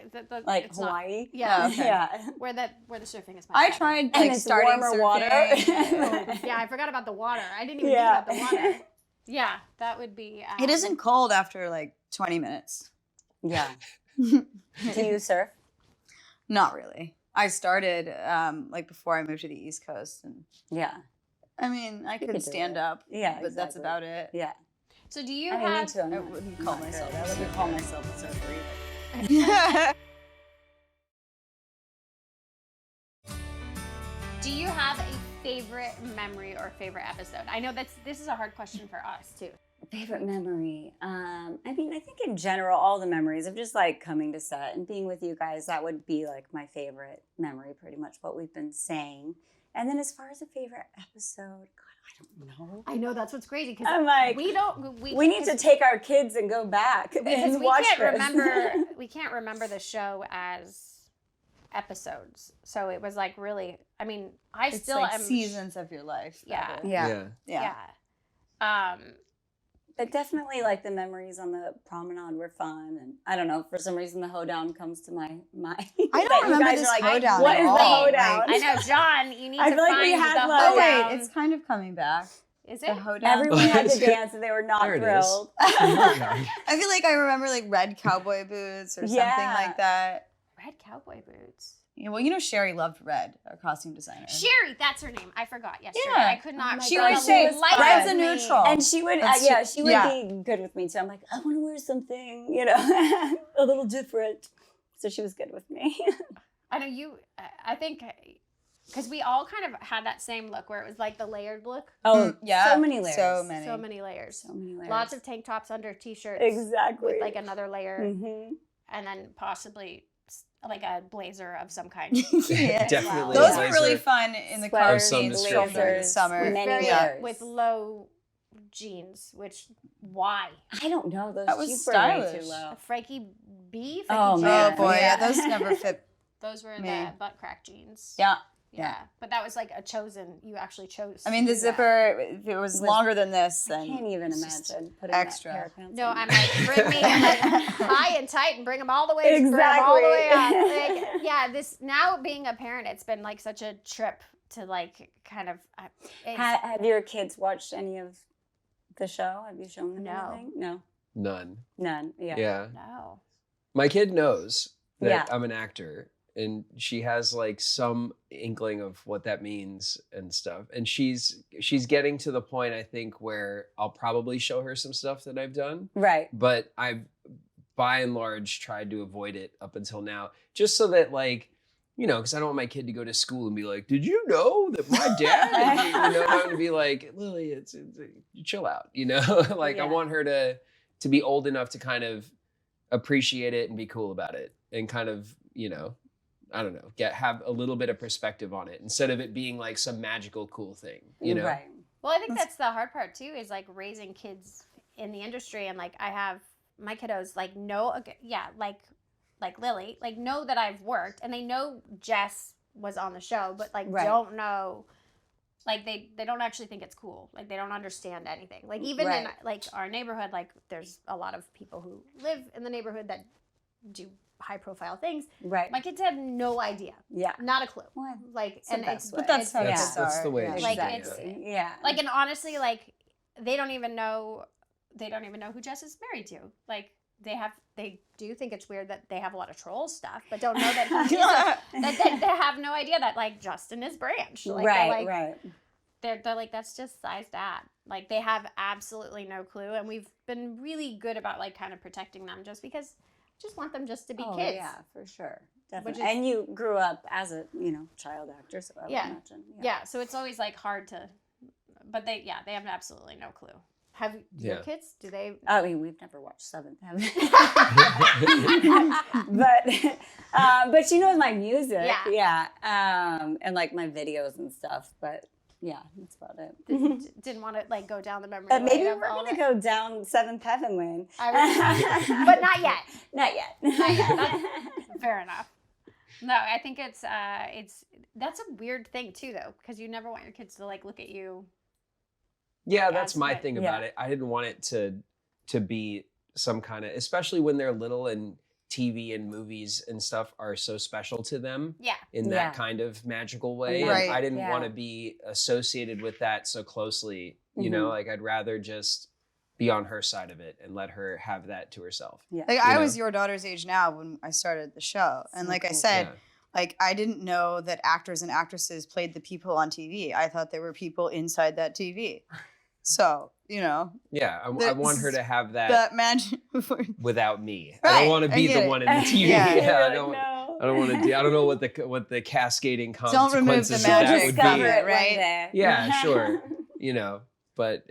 like
it's not-
Hawaii.
yeah,
Oh, okay.
Yeah.
where the surfing is. Much
I
better.
tried
And
like
it's
starting
warmer
surfing.
water.
Yeah, I forgot about the water. I didn't even
Yeah.
think about the water. Yeah, that would be.
It isn't cold after like 20 minutes.
Yeah. Do you surf?
Not really. I started like before I moved to the East Coast, and
Yeah.
I mean I
could
could
do
stand
it.
up,
Yeah.
but that's
exactly.
about it.
Yeah.
So do you
I mean, me
have?
too. I'm
I
not-
wouldn't
I'm
call
not
myself
good.
a
I wouldn't
surfer.
call myself a surfer either.
Do you have a favorite memory or favorite episode? I know this is a hard question for us too.
Favorite memory? I mean, I think in general, all the memories of just like coming to set and being with you guys, that would be like my favorite memory, pretty much what we've been saying. And then as far as a favorite episode, God, I don't know.
I know that's what's crazy because
I'm like,
we don't.
we need to take our kids and go back
because
and
we
watch
can't
this.
remember. We can't remember the show as episodes. So it was like really. I mean, I
It's
still
like
am.
seasons of your life.
Yeah.
rather.
Yeah.
Yeah.
Yeah.
But definitely like the memories on the promenade were fun. And I don't know, for some reason the hoedown comes to my mind.
I
That
don't
you
remember
guys
this
are like,
hoedown
what
at
is the
all.
hoedown?
Like-
I know, John. You need
I
to
feel like
find
we had,
the
like-
Oh wait,
hoedown.
it's kind of coming back.
Is
The
it?
hoedown.
Everyone had to dance and they were not
There it is.
thrilled.
I feel like I remember like red cowboy boots or something
Yeah.
like that.
Red cowboy boots.
Yeah, well, you know Sherry loved red, our costume designer.
Sherry, that's her name. I forgot. Yes, Sherry.
Yeah.
I could not.
Oh my
She
God,
would
she
say,
was
red's a
fun.
neutral.
And she would,
That's
yeah,
true.
she would
Yeah.
be good with me too. I'm like, I want to wear something, you know, a little different. So she was good with me.
I know you. I think because we all kind of had that same look where it was like the layered look.
Oh,
yeah,
so many layers.
so many.
So many layers.
So many layers.
Lots of tank tops under t-shirts.
Exactly.
With like another layer,
Mhm.
and then possibly like a blazer of some kind.
Yeah.
Definitely.
Those
a
were
blazer.
really fun in the car
Sweaters,
some
scenes
description.
during the summer.
With many
Very
layers.
with low jeans, which why?
I don't know. Those
That was
jeans were way
stylish.
too low.
A Frankie B.
Oh,
Frankie
man.
Oh boy, yeah,
Yeah.
those never fit.
Those were
Me.
the butt crack jeans.
Yeah.
Yeah, but that was like a chosen. You actually chose.
I mean, the
to do that.
zipper, if it was
Was-
longer than this,
I
then
can't even
it's just
imagine putting
extra.
that pair of pants
No,
on.
I'm like, bring me like, high and tight and bring them all the way. Bring 'em all the way up.
Exactly.
Like, yeah, this now being a parent, it's been like such a trip to like kind of.
Have your kids watched any of the show? Have you shown them
No.
anything? No.
None.
None. Yeah.
Yeah.
No.
My kid knows that
Yeah.
I'm an actor, and she has like some inkling of what that means and stuff. And she's getting to the point, I think, where I'll probably show her some stuff that I've done.
Right.
But I've by and large tried to avoid it up until now, just so that like, you know, because I don't want my kid to go to school and be like, did you know that my dad, you know, I'm going to be like, Lily, it's you chill out, you know, like I want her to be old enough to kind of appreciate it and be cool about it and kind of, you know, I don't know, have a little bit of perspective on it instead of it being like some magical cool thing, you know?
Right.
Well, I think that's the hard part too, is like raising kids in the industry. And like I have my kiddos like know, like Lily, like know that I've worked and they know Jess was on the show, but like don't know, like they don't actually think it's cool. Like they don't understand anything. Like even in like our neighborhood, like there's a lot of people who live in the neighborhood that do high profile things.
Right.
My kids have no idea.
Yeah.
Not a clue.
Well,
like,
and
it's,
but that's how
that's the way.
Like
exactly.
it's like, and honestly, like they don't even know who Jess is married to. Like they do think it's weird that they have a lot of troll stuff, but don't know that that they have no idea that like Justin is Branch. Like,
right.
They're like, that's just size dad. Like they have absolutely no clue, and we've been really good about like kind of protecting them, just because I just want them just to be kids.
Yeah, for sure. Definitely. And you grew up as a, child actor, so I would imagine.
Yeah, so it's always like hard to, but they have absolutely no clue. Have your kids? Do they?
I mean, we've never watched Seventh Heaven, but she knows my music. Yeah. And like my videos and stuff. But yeah, that's about it.
Didn't want to like go down the memory
lane. Maybe
of
we're gonna go down Seventh Heaven lane.
But not yet.
Not yet.
Fair enough. No, I think it's that's a weird thing too, though, because you never want your kids to like look at you.
Yeah, that's my thing about it. I didn't want it to be some kind of, especially when they're little and TV and movies and stuff are so special to them.
Yeah.
In that kind of magical way.
Right.
And I didn't want to be associated with that so closely. You know, like I'd rather just be on her side of it and let her have that to herself.
Yeah. Like I was your daughter's age now when I started the show. And like I said, like I didn't know that actors and actresses played the people on TV. I thought there were people inside that TV. So,
Yeah, I want her to have that
magic
without me.
Right,
I don't want to be the one in the TV. I don't want to do. I don't know what the cascading consequences
don't remove the
of that
magic
would
from
be.
it, right?
Yeah, sure. But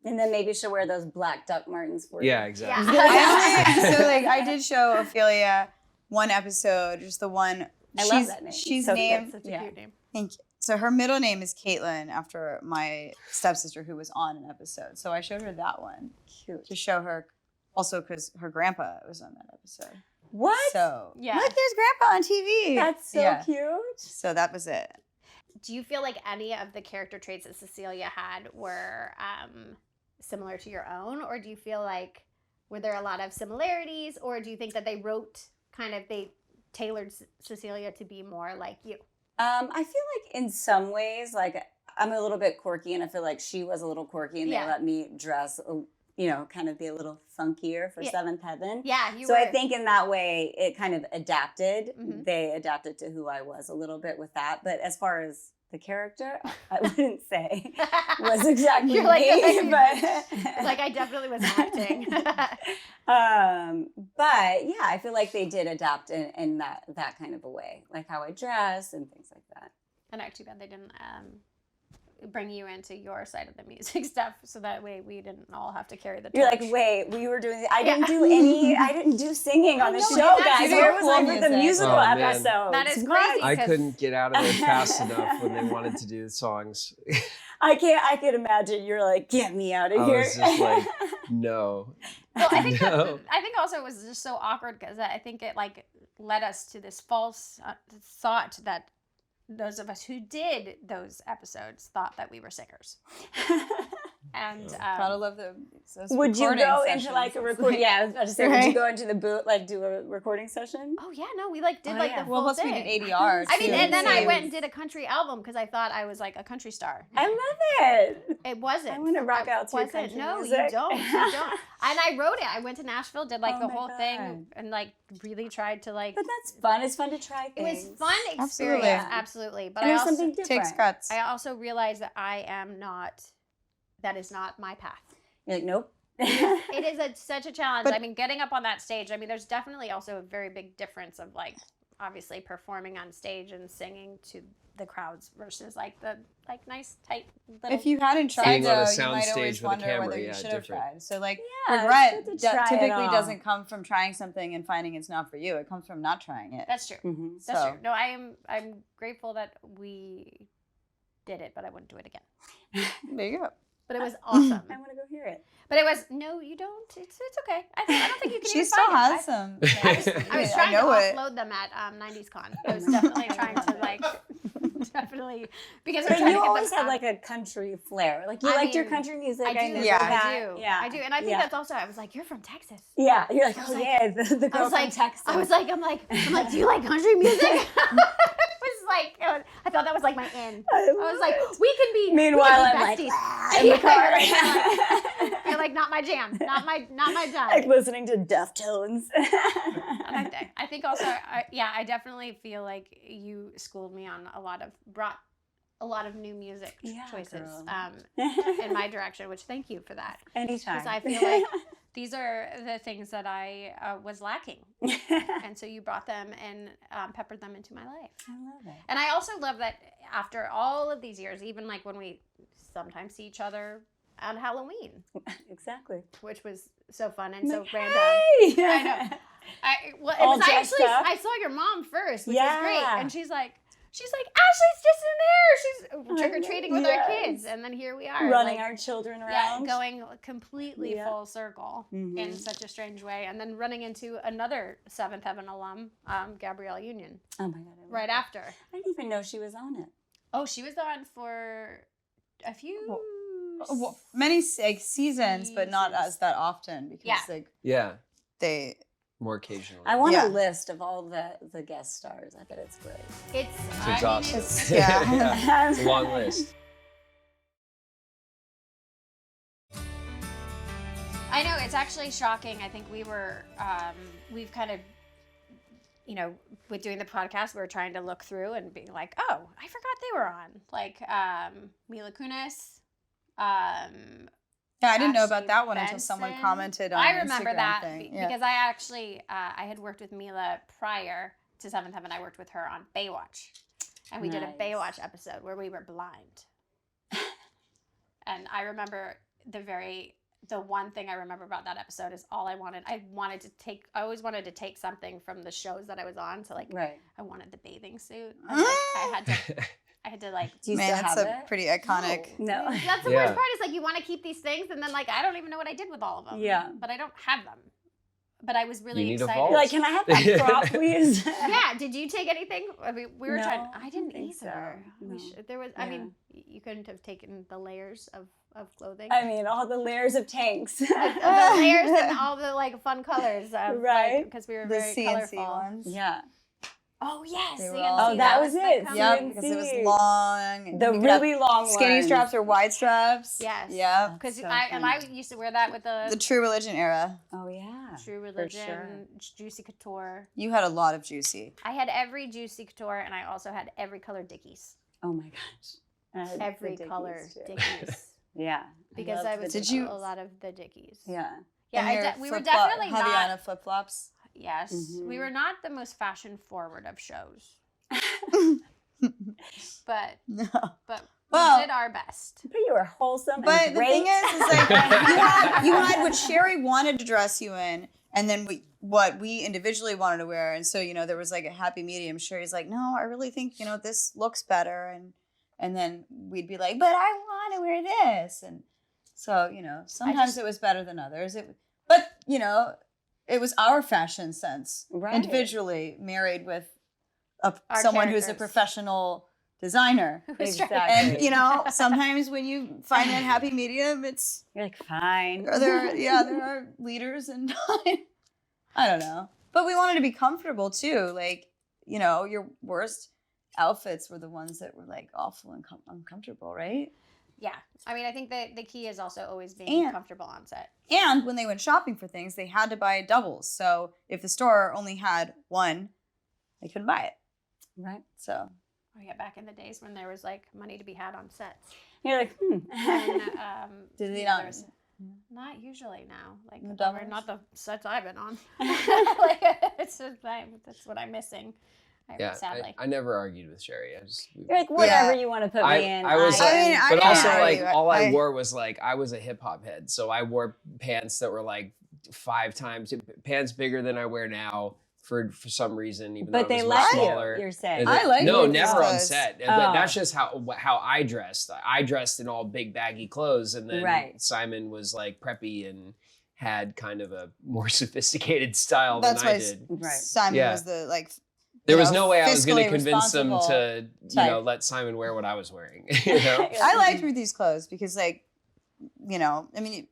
and then maybe she'll wear those black Doc Martens for you.
Yeah, exactly.
So like I did show Ophelia one episode, just the one.
I love that name.
She's
so
named.
Such a cute name.
Thank you. So her middle name is Caitlin, after my stepsister who was on an episode. So I showed her that one. Cute. To show her, also because her grandpa was on that episode.
What?
So look, there's grandpa on TV.
That's so cute.
So that was it.
Do you feel like any of the character traits that Cecilia had were similar to your own, or do you feel like were there a lot of similarities, or do you think that they tailored Cecilia to be more like you?
I feel like in some ways, like I'm a little bit quirky, and I feel like she was a little quirky, and they let me dress, kind of be a little funkier for Seventh Heaven. Yeah, you were. I think in that way, it kind of adapted. Mm-hmm. They adapted to who I was a little bit with that. But as far as the character, I wouldn't say was exactly me, but
like I definitely was acting.
But yeah, I feel like they did adapt in that kind of a way, like how I dress and things like that.
And actually, bad they didn't bring you into your side of the music stuff, so that way we didn't all have to carry the torch.
You're like, wait, we were doing. I didn't do singing on the show, guys. Where was I for the musical episode?
That is crazy.
I couldn't get out of it fast enough when they wanted to do the songs.
I could imagine you're like, get me out of here.
I was just like, no.
Well, I think also it was just so awkward because I think it like led us to this false thought that those of us who did those episodes thought that we were singers. And
Gotta love those
would you
recording
go
sessions.
into like a recording? Yeah, I was about to say, would you go into the booth, like do a recording session?
oh yeah, no, we like did
Oh,
like
yeah.
the
Well,
full
plus we
thing.
did ADR.
I mean,
too,
and then I
so-
went and did a country album because I thought I was like a country star.
I love it.
It wasn't.
I want to rock out to your
wasn't.
country
No,
music.
you don't. You don't. And I wrote it. I went to Nashville, did like
Oh
the
my
whole
God.
thing, and like really tried to like.
But that's fun. It's fun to try
It
things.
was fun experience,
Absolutely.
absolutely. But
And
I
there's
also,
something different.
Takes guts.
I also realized that I am not. That is not my path.
You're like, nope.
It is such a challenge.
But-
I mean, getting up on that stage. I mean, there's definitely also a very big difference of like, obviously performing on stage and singing to the crowds versus like the like nice tight little.
If you hadn't tried,
Being on a
though, you
sound
might
stage
always
with a
wonder
camera,
whether
yeah,
you should have
different.
tried. So, like,
Yeah, it's
regret
good to try it
typically
all.
doesn't come from trying something and finding it's not for you. It comes from not trying it.
That's true.
Mm-hmm.
That's
So-
true. No, I'm grateful that we did it, but I wouldn't do it again.
There you go.
But it was awesome.
I want to go hear it.
But it was no, you don't. It's okay. I don't think you can.
She
even
still
find
has
it.
some.
I was
I
trying to
know it.
offload them at 90s Con. I was definitely trying to like definitely because I'm
But
trying
you
to get
always
them
had
out.
like a country flair. Like you
I
liked your
mean,
country music.
I do.
know
Yeah.
that.
I do.
Yeah.
I do. And I think
Yeah.
that's also. I was like, you're from Texas.
Yeah. You're like,
I was
oh
like-
yeah, the
I
girl
was
from
like,
Texas.
I'm like, do you like country music? It was like, I thought that was like my in. I was like, we can be.
Meanwhile,
we
I'm
can be
like,
besties.
in the car.
You're like, not my jam, not my time.
Like listening to Deftones.
I think also, I definitely feel like you schooled me on brought a lot of new music
Yeah,
choices
girl.
in my direction, which thank you for that.
Anytime.
Because I feel like these are the things that I was lacking. And so you brought them and peppered them into my life.
I love it.
And I also love that after all of these years, even like when we sometimes see each other on Halloween,
Exactly.
which was so fun and so
Like,
random.
hey!
I know. It
All
was
dressed
actually,
up.
I saw your mom first, which was great.
Yeah.
And she's like, Ashley's just in there. She's trick-or-treating with our
Yes.
kids. And then here we are.
Running
like,
our children
yeah,
around.
going completely
Yeah.
full circle in
Mhm.
such a strange way. And then running into another Seventh Heaven alum, Gabrielle Union,
Oh my God. I love
right
it.
after.
I didn't even know she was on it.
Oh, she was on for a few...
Well, many like seasons, but not
Seasons.
as that often because
Yeah.
like
Yeah,
they.
more occasionally.
I want
Yeah.
a list of all the guest stars. I bet it's great.
It's
It's exhausting.
It's- yeah.
It's a long list.
I know, it's actually shocking. I think we've kind of, with doing the podcast, we were trying to look through and being like, oh, I forgot they were on. Like Mila Kunis.
Yeah, I didn't know
Ashlee
about that one until someone
Benson.
commented on
I
the
remember
Instagram
that
thing. Yeah.
because I actually, I had worked with Mila prior to Seventh Heaven. I worked with her on Baywatch. And we did a
Nice.
Baywatch episode where we were blind. And I remember the one thing I remember about that episode is I always wanted to take something from the shows that I was on. So like,
Right.
I wanted the bathing suit. And, like, I had to like,
Do you
Man,
still
that's
have
a
it?
pretty iconic.
No.
That's the
Yeah.
worst part is like, you want to keep these things and then like, I don't even know what I did with all of them.
Yeah.
But I don't have them. But I was really
You need a
excited.
vault.
You're like, can I have that prop, please?
Yeah. Did you take anything? I mean, we were
No,
trying.
I
I didn't
don't think so.
either.
No.
There was. I
Yeah.
mean, you couldn't have taken the layers of clothing.
I mean, all the layers of tanks.
the layers and all the like fun colors.
Right.
Because we were
The
very
CNC
colorful.
ones.
Yeah.
Oh yes.
They were
CNC,
all-
Oh, that was
the
it.
company.
Yep,
CNC.
because it was long. and
The
you could have
really long
skinny
ones.
straps or wide straps.
Yes.
Yep.
Because
So
I
funny.
used to wear that with
The
the
True Religion era.
Oh yeah.
True
for
Religion,
sure.
Juicy Couture.
You had a lot of juicy.
I had every Juicy Couture, and I also had every color Dickies.
Oh my gosh. I had
Every
the Dickies,
color
too.
Dickies.
Yeah.
Because
loved
I
the
was
Did you-
a lot of the Dickies.
Yeah.
Yeah,
And your
we were
flip-flop-
definitely
Havaiana
not.
flip flops.
Yes, we
Mhm.
were not the most fashion forward of shows, but
No.
we did our best.
But you were wholesome
But
and
the
great.
thing is like you had what Sherry wanted to dress you in, and then what we individually wanted to wear, and so there was like a happy medium. Sherry's like, no, I really think this looks better, and then we'd be like, but I want to wear this, and so sometimes it was better than others. But it was our fashion sense
Right.
individually married with
Our
someone who's a
characters.
professional designer.
Exactly.
And you know, sometimes when you find that happy medium, it's
You're like, fine.
there are leaders and I don't know. But we wanted to be comfortable too. Like, you know, your worst outfits were the ones that were like awful and uncomfortable, right?
Yeah. I mean, I think that the key is also always being
And-
comfortable on set.
And when they went shopping for things, they had to buy doubles. So if the store only had one, they couldn't buy it.
Right.
So
Oh yeah, back in the days when there was like money to be had on sets.
You're like,
And,
did they
yeah,
not?
there's- Not usually now. Like
No
or
doubles?
not the sets I've been on. Like, it's just, that's what I'm missing.
Yeah,
Sadly.
I never argued with Sherry.
you're like, whatever
Yeah.
you want to put
I-
me in.
I was,
I
but
didn't
also
argue.
like all I
I-
wore was like I was a hip hop head, so I wore pants that were like 5 times pants bigger than I wear now for some reason, even
but
though
they
I was much
let
smaller.
you. You're saying.
I like
no,
these
never on
clothes.
set.
Oh.
That's just how I dressed. I dressed in all big baggy clothes, and then
Right.
Simon was like preppy and had kind of a more sophisticated style
That's
than I
why
did.
Right.
Simon
Yeah.
was the like.
There
you
was
know,
no way I was going to
fiscally
convince them
responsible
to, you know,
type.
let Simon wear what I was wearing. You know,
I liked Ruthie's clothes because, like, you know, I mean,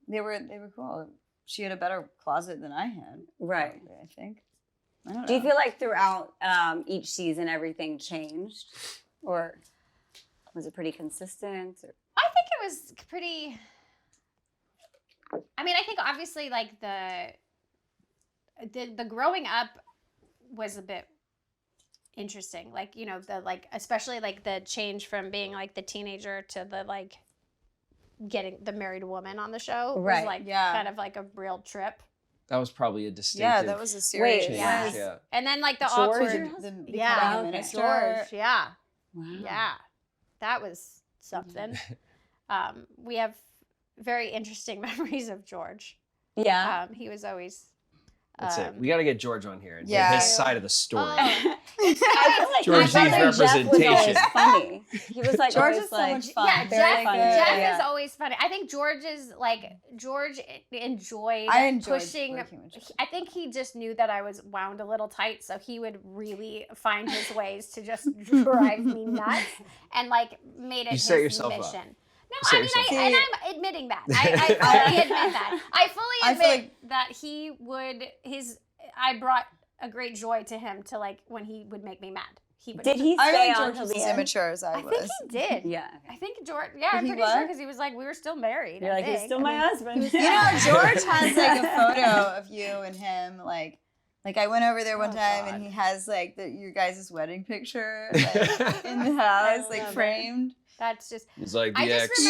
they were cool. She had a better closet than I had.
Right.
probably, I think. I don't know.
Do you feel like throughout each season everything changed, or was it pretty consistent? Or?
I think it was pretty. I mean, I think obviously like the growing up was a bit interesting. Like, you know, the like especially like the change from being like the teenager to the like getting the married woman on the show
Right,
was like
yeah.
kind of like a real trip.
that was probably a distinctive
Yeah, that was a serious
Wait,
change.
yes.
Yeah.
And then like the
George,
awkward
your husband?
yeah,
becoming a
okay.
minister.
George, yeah.
Wow.
Yeah, that was something. We have very interesting memories of George.
Yeah.
He was always.
That's it. We got to get George on here and
Yeah.
hear his side of the story.
Oh.
I feel like
George
my
needs
brother Jeff was always
representation.
funny. He was like
George
always
is so
like
much fun.
Yeah,
very
Jeff,
funny.
Jeff
Yeah.
is always funny. I think George enjoyed
I enjoyed
pushing.
working with George.
I think he just knew that I was wound a little tight, so he would really find his ways to just drive me nuts and like made it
You set
his
yourself up.
mission. No,
Set
I mean,
yourself
up.
and I'm admitting that. I fully admit that. I fully
I feel
admit that he would I brought a great joy to him to like when he would make me mad. He would.
Did he
I
stay
think
on
George
till
was
the
as
end?
immature as I
I
was.
think he did.
Yeah.
I think George. Yeah, I'm
He
pretty
was?
sure because he was like we were still married.
You're
I
like, he's
think.
still
I
my
mean,
husband.
You know, George has like a photo of you and him, like I went over there one
Oh,
time
God.
and he has like your guys' wedding picture like, in the house, like
love it.
framed.
That's just.
He's like
I
the
just
ex.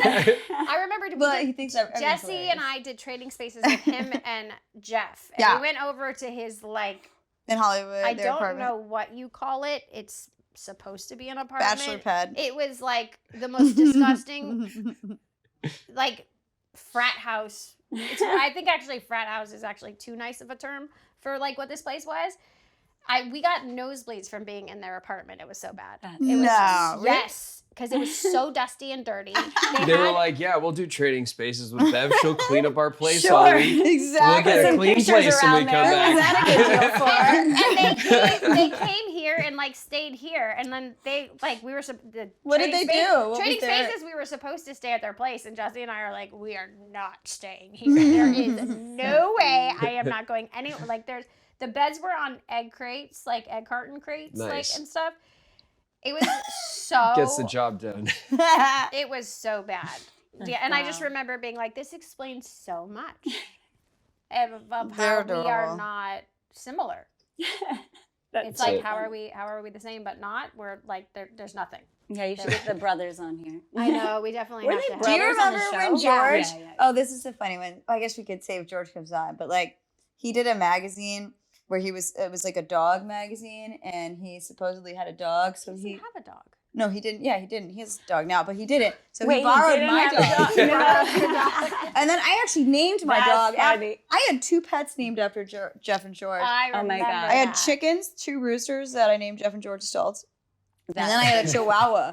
Yeah.
I remember
But he thinks that
Jesse and I did trading spaces with him and Jeff. And
Yeah.
we went over to his like
in Hollywood,
I
their
don't
apartment.
know what you call it. It's supposed to be an apartment.
Bachelor pad.
It was like the most disgusting like frat house. I think actually frat house is actually too nice of a term for like what this place was. We got nosebleeds from being in their apartment. It was so bad. It was
No, really?
yes, because it was so dusty and dirty.
They were like, yeah, we'll do trading spaces with Bev. She'll clean up our place
Sure,
all week. We'll
exactly.
get a
Some
clean
pictures
place when we
around
come
there.
What was
back.
that a good deal for?
and they came here and like stayed here, and then they like we were
What did they do? What was
Trading
their-
spaces, we were supposed to stay at their place, and Jesse and I are like, we are not staying here. There is no way I am not going anywhere. Like the beds were on egg crates, like egg carton crates,
Nice.
like and stuff. It was so
Gets the job done.
It was so bad. Yeah, and I just remember being like, this explains so much of
They're
how we are
adorable.
not similar.
That's
It's like
it.
how are we the same but not? We're like there's nothing.
Yeah, you should get the brothers on here.
I know we definitely
Were
have
they
to have.
Do you
brothers on the
remember when
show?
George?
Yeah, yeah.
Oh, this is a funny one. I guess we could say if George comes on, but like he did a magazine where it was like a dog magazine, and he supposedly had a dog. So
Does
he
he have a dog?
no, he didn't. Yeah, he didn't. He has a dog now, but he didn't. So
Wait,
he
he
borrowed
didn't
my
have a
dog.
dog?
He borrowed your dog.
And then I actually named my
That's
dog.
funny.
I had 2 pets named after Jeff and George.
I
Oh my
remember
God.
I had
that.
chickens, 2 roosters that I named Jeff and George Stoltz. And
That's
then I had a
funny.
chihuahua,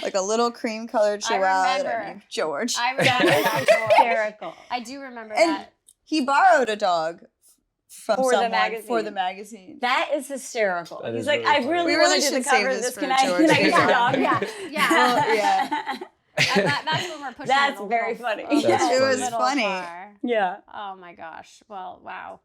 like a little cream-colored
I
chihuahua that
remember.
I named George.
I remember that.
Hysterical.
I do remember
And
that.
he borrowed a dog from
For the
someone
magazine.
for the magazine.
That is hysterical.
That
He's
is
like,
really
I
funny.
really
We
want
really
to do the
should save
cover of
this
this.
for
Can I
George.
use your
Yeah.
dog?
Yeah.
Well, yeah.
That's when we're pushing.
That's
it a
very
little-
funny.
a little-
That's
It was
little
funny.
far.
Yeah.
Oh my gosh. Well, wow.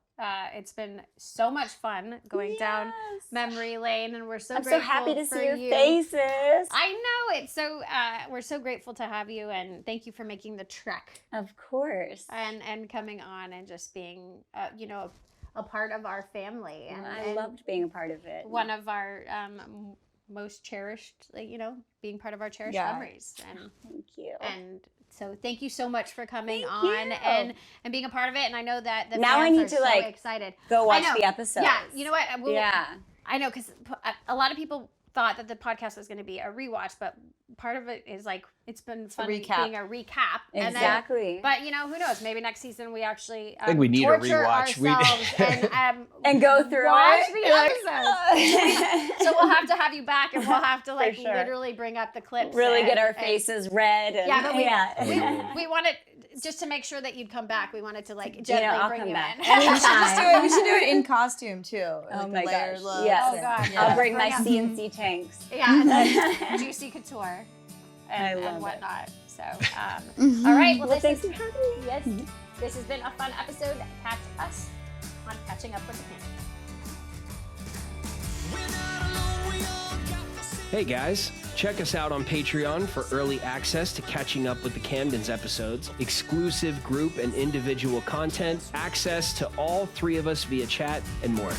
It's been so much fun going down memory lane, and we're so
I'm so
grateful
happy to
for
see your
you.
faces.
I know it's so. We're so grateful to have you, and thank you for making the trek
Of course.
and coming on and just being, a part of our family. And
I loved being a part of it.
one of our most cherished, being part of our cherished
Yeah.
memories. And
Thank you.
and so thank you so much for coming
Thank
on
you.
and being a part of it. And I know that the
Now I
fans
need
are
to,
so
like,
excited.
Go watch
know.
the episodes.
Yeah, you know what?
Yeah.
I know, because a lot of people thought that the podcast was going to be a rewatch, but part of it is like it's been fun
recap.
being a recap.
Exactly.
But who knows? Maybe next season we actually
I think we need a
torture
rewatch. We-
ourselves
And go through
watch
it.
the
You're like,
episodes. So we'll have to have you back, and we'll have to
For sure.
literally bring up the clips.
really get our
and-
faces red. And,
Yeah, but we,
yeah.
we wanted just to make sure that you'd come back. We wanted to gently
I'll
bring
come
you
back
in.
anytime.
We should do it in costume too.
Oh
like
my
the layered
gosh.
looks
Yes.
Oh, God.
Yeah.
I'll bring my
Bring up-
CNC tanks.
Yeah, and then Juicy Couture
I love
and
it.
whatnot. So, all right. Well,
Well,
this
thanks
is,
for having me.
yes, this has been a fun episode. Catch us on Catching Up with the Camdens.
Hey guys, check us out on Patreon for early access to Catching Up with the Camdens episodes, exclusive group and individual content, access to all three of us via chat, and more.